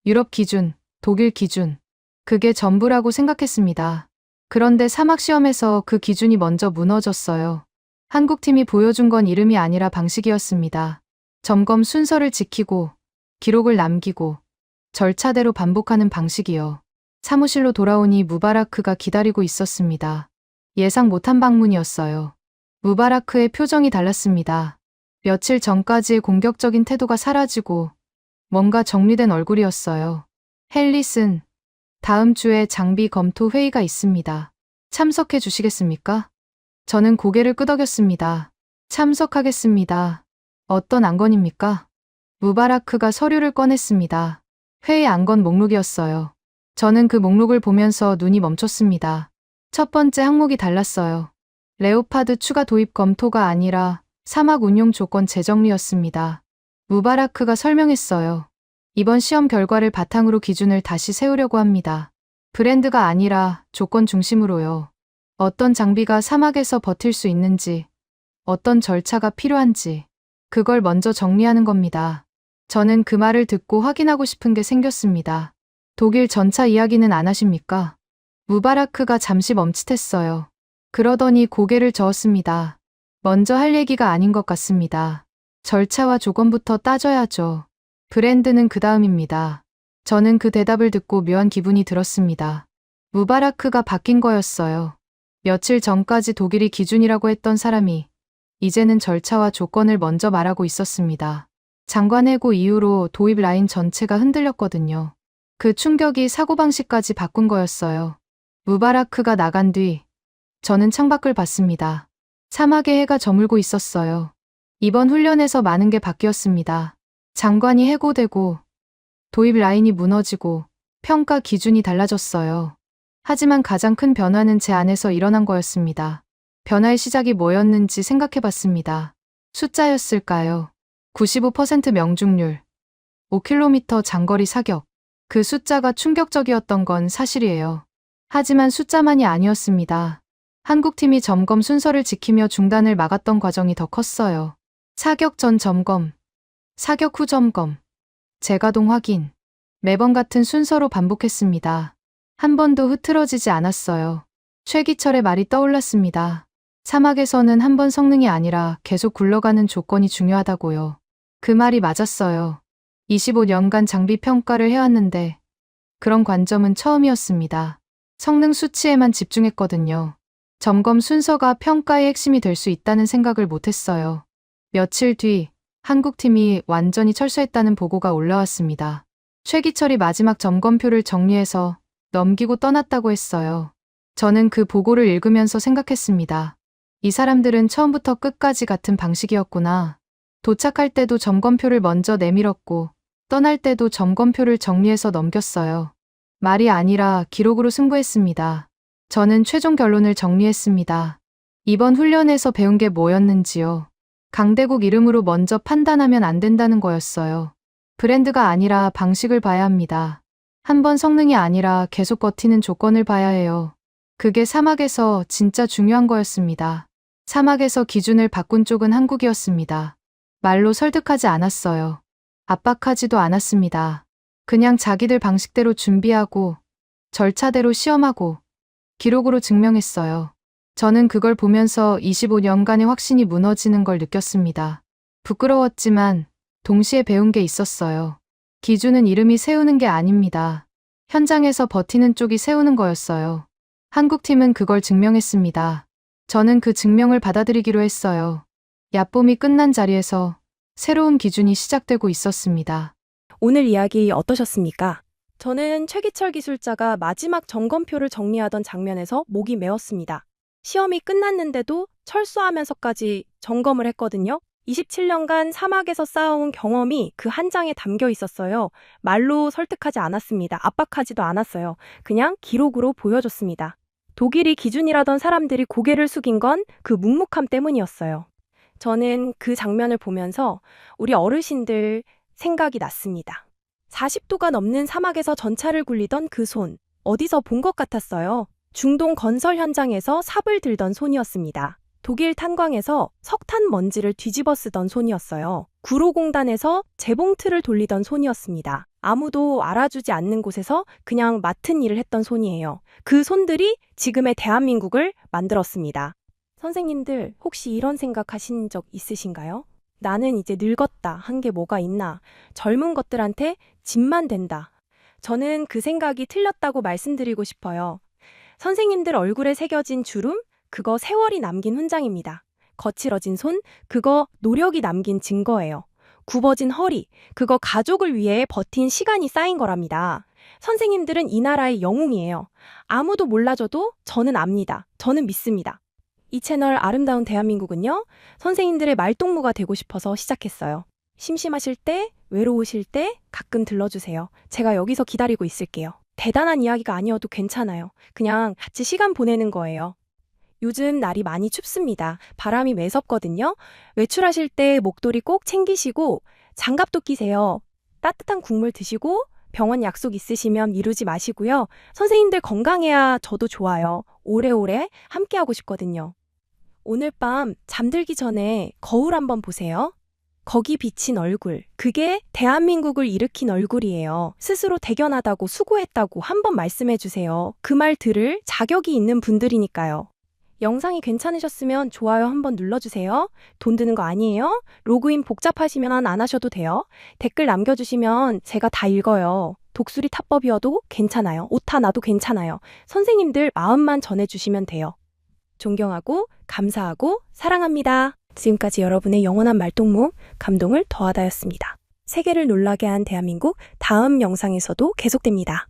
유럽 기준, 독일 기준. 그게 전부라고 생각했습니다. 그런데 사막시험에서 그 기준이 먼저 무너졌어요. 한국팀이 보여준 건 이름이 아니라 방식이었습니다. 점검 순서를 지키고 기록을 남기고 절차대로 반복하는 방식이요. 사무실로 돌아오니 무바라크가 기다리고 있었습니다. 예상 못한 방문이었어요. 무바라크의 표정이 달랐습니다. 며칠 전까지의 공격적인 태도가 사라지고 뭔가 정리된 얼굴이었어요. 헬리슨, 다음 주에 장비 검토 회의가 있습니다. 참석해 주시겠습니까? 저는 고개를 끄덕였습니다. 참석하겠습니다. 어떤 안건입니까? 무바라크가 서류를 꺼냈습니다. 회의 안건 목록이었어요. 저는 그 목록을 보면서 눈이 멈췄습니다. 첫 번째 항목이 달랐어요. 레오파드 추가 도입 검토가 아니라 사막 운용 조건 재정리였습니다. 무바라크가 설명했어요. 이번 시험 결과를 바탕으로 기준을 다시 세우려고 합니다. 브랜드가 아니라 조건 중심으로요. 어떤 장비가 사막에서 버틸 수 있는지, 어떤 절차가 필요한지, 그걸 먼저 정리하는 겁니다. 저는 그 말을 듣고 확인하고 싶은 게 생겼습니다. 독일 전차 이야기는 안 하십니까? 무바라크가 잠시 멈칫했어요. 그러더니 고개를 저었습니다. 먼저 할 얘기가 아닌 것 같습니다. 절차와 조건부터 따져야죠. 브랜드는 그 다음입니다. 저는 그 대답을 듣고 묘한 기분이 들었습니다. 무바라크가 바뀐 거였어요. 며칠 전까지 독일이 기준이라고 했던 사람이 이제는 절차와 조건을 먼저 말하고 있었습니다. 장관 해고 이후로 도입 라인 전체가 흔들렸거든요. 그 충격이 사고방식까지 바꾼 거였어요. 무바라크가 나간 뒤 저는 창밖을 봤습니다. 사막에 해가 저물고 있었어요. 이번 훈련에서 많은 게 바뀌었습니다. 장관이 해고되고 도입 라인이 무너지고 평가 기준이 달라졌어요. 하지만 가장 큰 변화는 제 안에서 일어난 거였습니다. 변화의 시작이 뭐였는지 생각해봤습니다. 숫자였을까요? 95% 명중률, 5km 장거리 사격. 그 숫자가 충격적이었던 건 사실이에요. 하지만 숫자만이 아니었습니다. 한국팀이 점검 순서를 지키며 중단을 막았던 과정이 더 컸어요. 사격 전 점검, 사격 후 점검, 재가동 확인. 매번 같은 순서로 반복했습니다. 한 번도 흐트러지지 않았어요. 최기철의 말이 떠올랐습니다. 사막에서는 한 번 성능이 아니라 계속 굴러가는 조건이 중요하다고요. 그 말이 맞았어요. 25년간 장비 평가를 해왔는데 그런 관점은 처음이었습니다. 성능 수치에만 집중했거든요. 점검 순서가 평가의 핵심이 될 수 있다는 생각을 못했어요. 며칠 뒤 한국팀이 완전히 철수했다는 보고가 올라왔습니다. 최기철이 마지막 점검표를 정리해서 넘기고 떠났다고 했어요. 저는 그 보고를 읽으면서 생각했습니다. 이 사람들은 처음부터 끝까지 같은 방식이었구나. 도착할 때도 점검표를 먼저 내밀었고 떠날 때도 점검표를 정리해서 넘겼어요. 말이 아니라 기록으로 승부했습니다. 저는 최종 결론을 정리했습니다. 이번 훈련에서 배운 게 뭐였는지요. 강대국 이름으로 먼저 판단하면 안 된다는 거였어요. 브랜드가 아니라 방식을 봐야 합니다. 한 번 성능이 아니라 계속 버티는 조건을 봐야 해요. 그게 사막에서 진짜 중요한 거였습니다. 사막에서 기준을 바꾼 쪽은 한국이었습니다. 말로 설득하지 않았어요. 압박하지도 않았습니다. 그냥 자기들 방식대로 준비하고 절차대로 시험하고 기록으로 증명했어요. 저는 그걸 보면서 25년간의 확신이 무너지는 걸 느꼈습니다. 부끄러웠지만 동시에 배운 게 있었어요. 기준은 이름이 세우는 게 아닙니다. 현장에서 버티는 쪽이 세우는 거였어요. 한국팀은 그걸 증명했습니다. 저는 그 증명을 받아들이기로 했어요. 얕봄이 끝난 자리에서 새로운 기준이 시작되고 있었습니다. 오늘 이야기 어떠셨습니까? 저는 최기철 기술자가 마지막 점검표를 정리하던 장면에서 목이 메었습니다. 시험이 끝났는데도 철수하면서까지 점검을 했거든요. 27년간 사막에서 쌓아온 경험이 그 한 장에 담겨 있었어요. 말로 설득하지 않았습니다. 압박하지도 않았어요. 그냥 기록으로 보여줬습니다. 독일이 기준이라던 사람들이 고개를 숙인 건 그 묵묵함 때문이었어요. 저는 그 장면을 보면서 우리 어르신들 생각이 났습니다. 40도가 넘는 사막에서 전차를 굴리던 그 손, 어디서 본 것 같았어요. 중동 건설 현장에서 삽을 들던 손이었습니다. 독일 탄광에서 석탄 먼지를 뒤집어 쓰던 손이었어요. 구로공단에서 재봉틀을 돌리던 손이었습니다. 아무도 알아주지 않는 곳에서 그냥 맡은 일을 했던 손이에요. 그 손들이 지금의 대한민국을 만들었습니다. 선생님들, 혹시 이런 생각 하신 적 있으신가요? 나는 이제 늙었다. 한 게 뭐가 있나? 젊은 것들한테 짐만 된다. 저는 그 생각이 틀렸다고 말씀드리고 싶어요. 선생님들 얼굴에 새겨진 주름? 그거 세월이 남긴 훈장입니다. 거칠어진 손? 그거 노력이 남긴 증거예요. 굽어진 허리? 그거 가족을 위해 버틴 시간이 쌓인 거랍니다. 선생님들은 이 나라의 영웅이에요. 아무도 몰라줘도 저는 압니다. 저는 믿습니다. 이 채널 아름다운 대한민국은요, 선생님들의 말동무가 되고 싶어서 시작했어요. 심심하실 때, 외로우실 때 가끔 들러주세요. 제가 여기서 기다리고 있을게요. 대단한 이야기가 아니어도 괜찮아요. 그냥 같이 시간 보내는 거예요. 요즘 날이 많이 춥습니다. 바람이 매섭거든요. 외출하실 때 목도리 꼭 챙기시고 장갑도 끼세요. 따뜻한 국물 드시고 병원 약속 있으시면 미루지 마시고요. 선생님들 건강해야 저도 좋아요. 오래오래 함께하고 싶거든요. 오늘 밤 잠들기 전에 거울 한번 보세요. 거기 비친 얼굴, 그게 대한민국을 일으킨 얼굴이에요. 스스로 대견하다고 수고했다고 한번 말씀해 주세요. 그 말 들을 자격이 있는 분들이니까요. 영상이 괜찮으셨으면 좋아요 한번 눌러주세요. 돈 드는 거 아니에요? 로그인 복잡하시면 안 하셔도 돼요. 댓글 남겨주시면 제가 다 읽어요. 독수리 타법이어도 괜찮아요. 오타 나도 괜찮아요. 선생님들 마음만 전해주시면 돼요. 존경하고 감사하고 사랑합니다. 지금까지 여러분의 영원한 말동무, 감동을 더하다였습니다. 세계를 놀라게 한 대한민국, 다음 영상에서도 계속됩니다.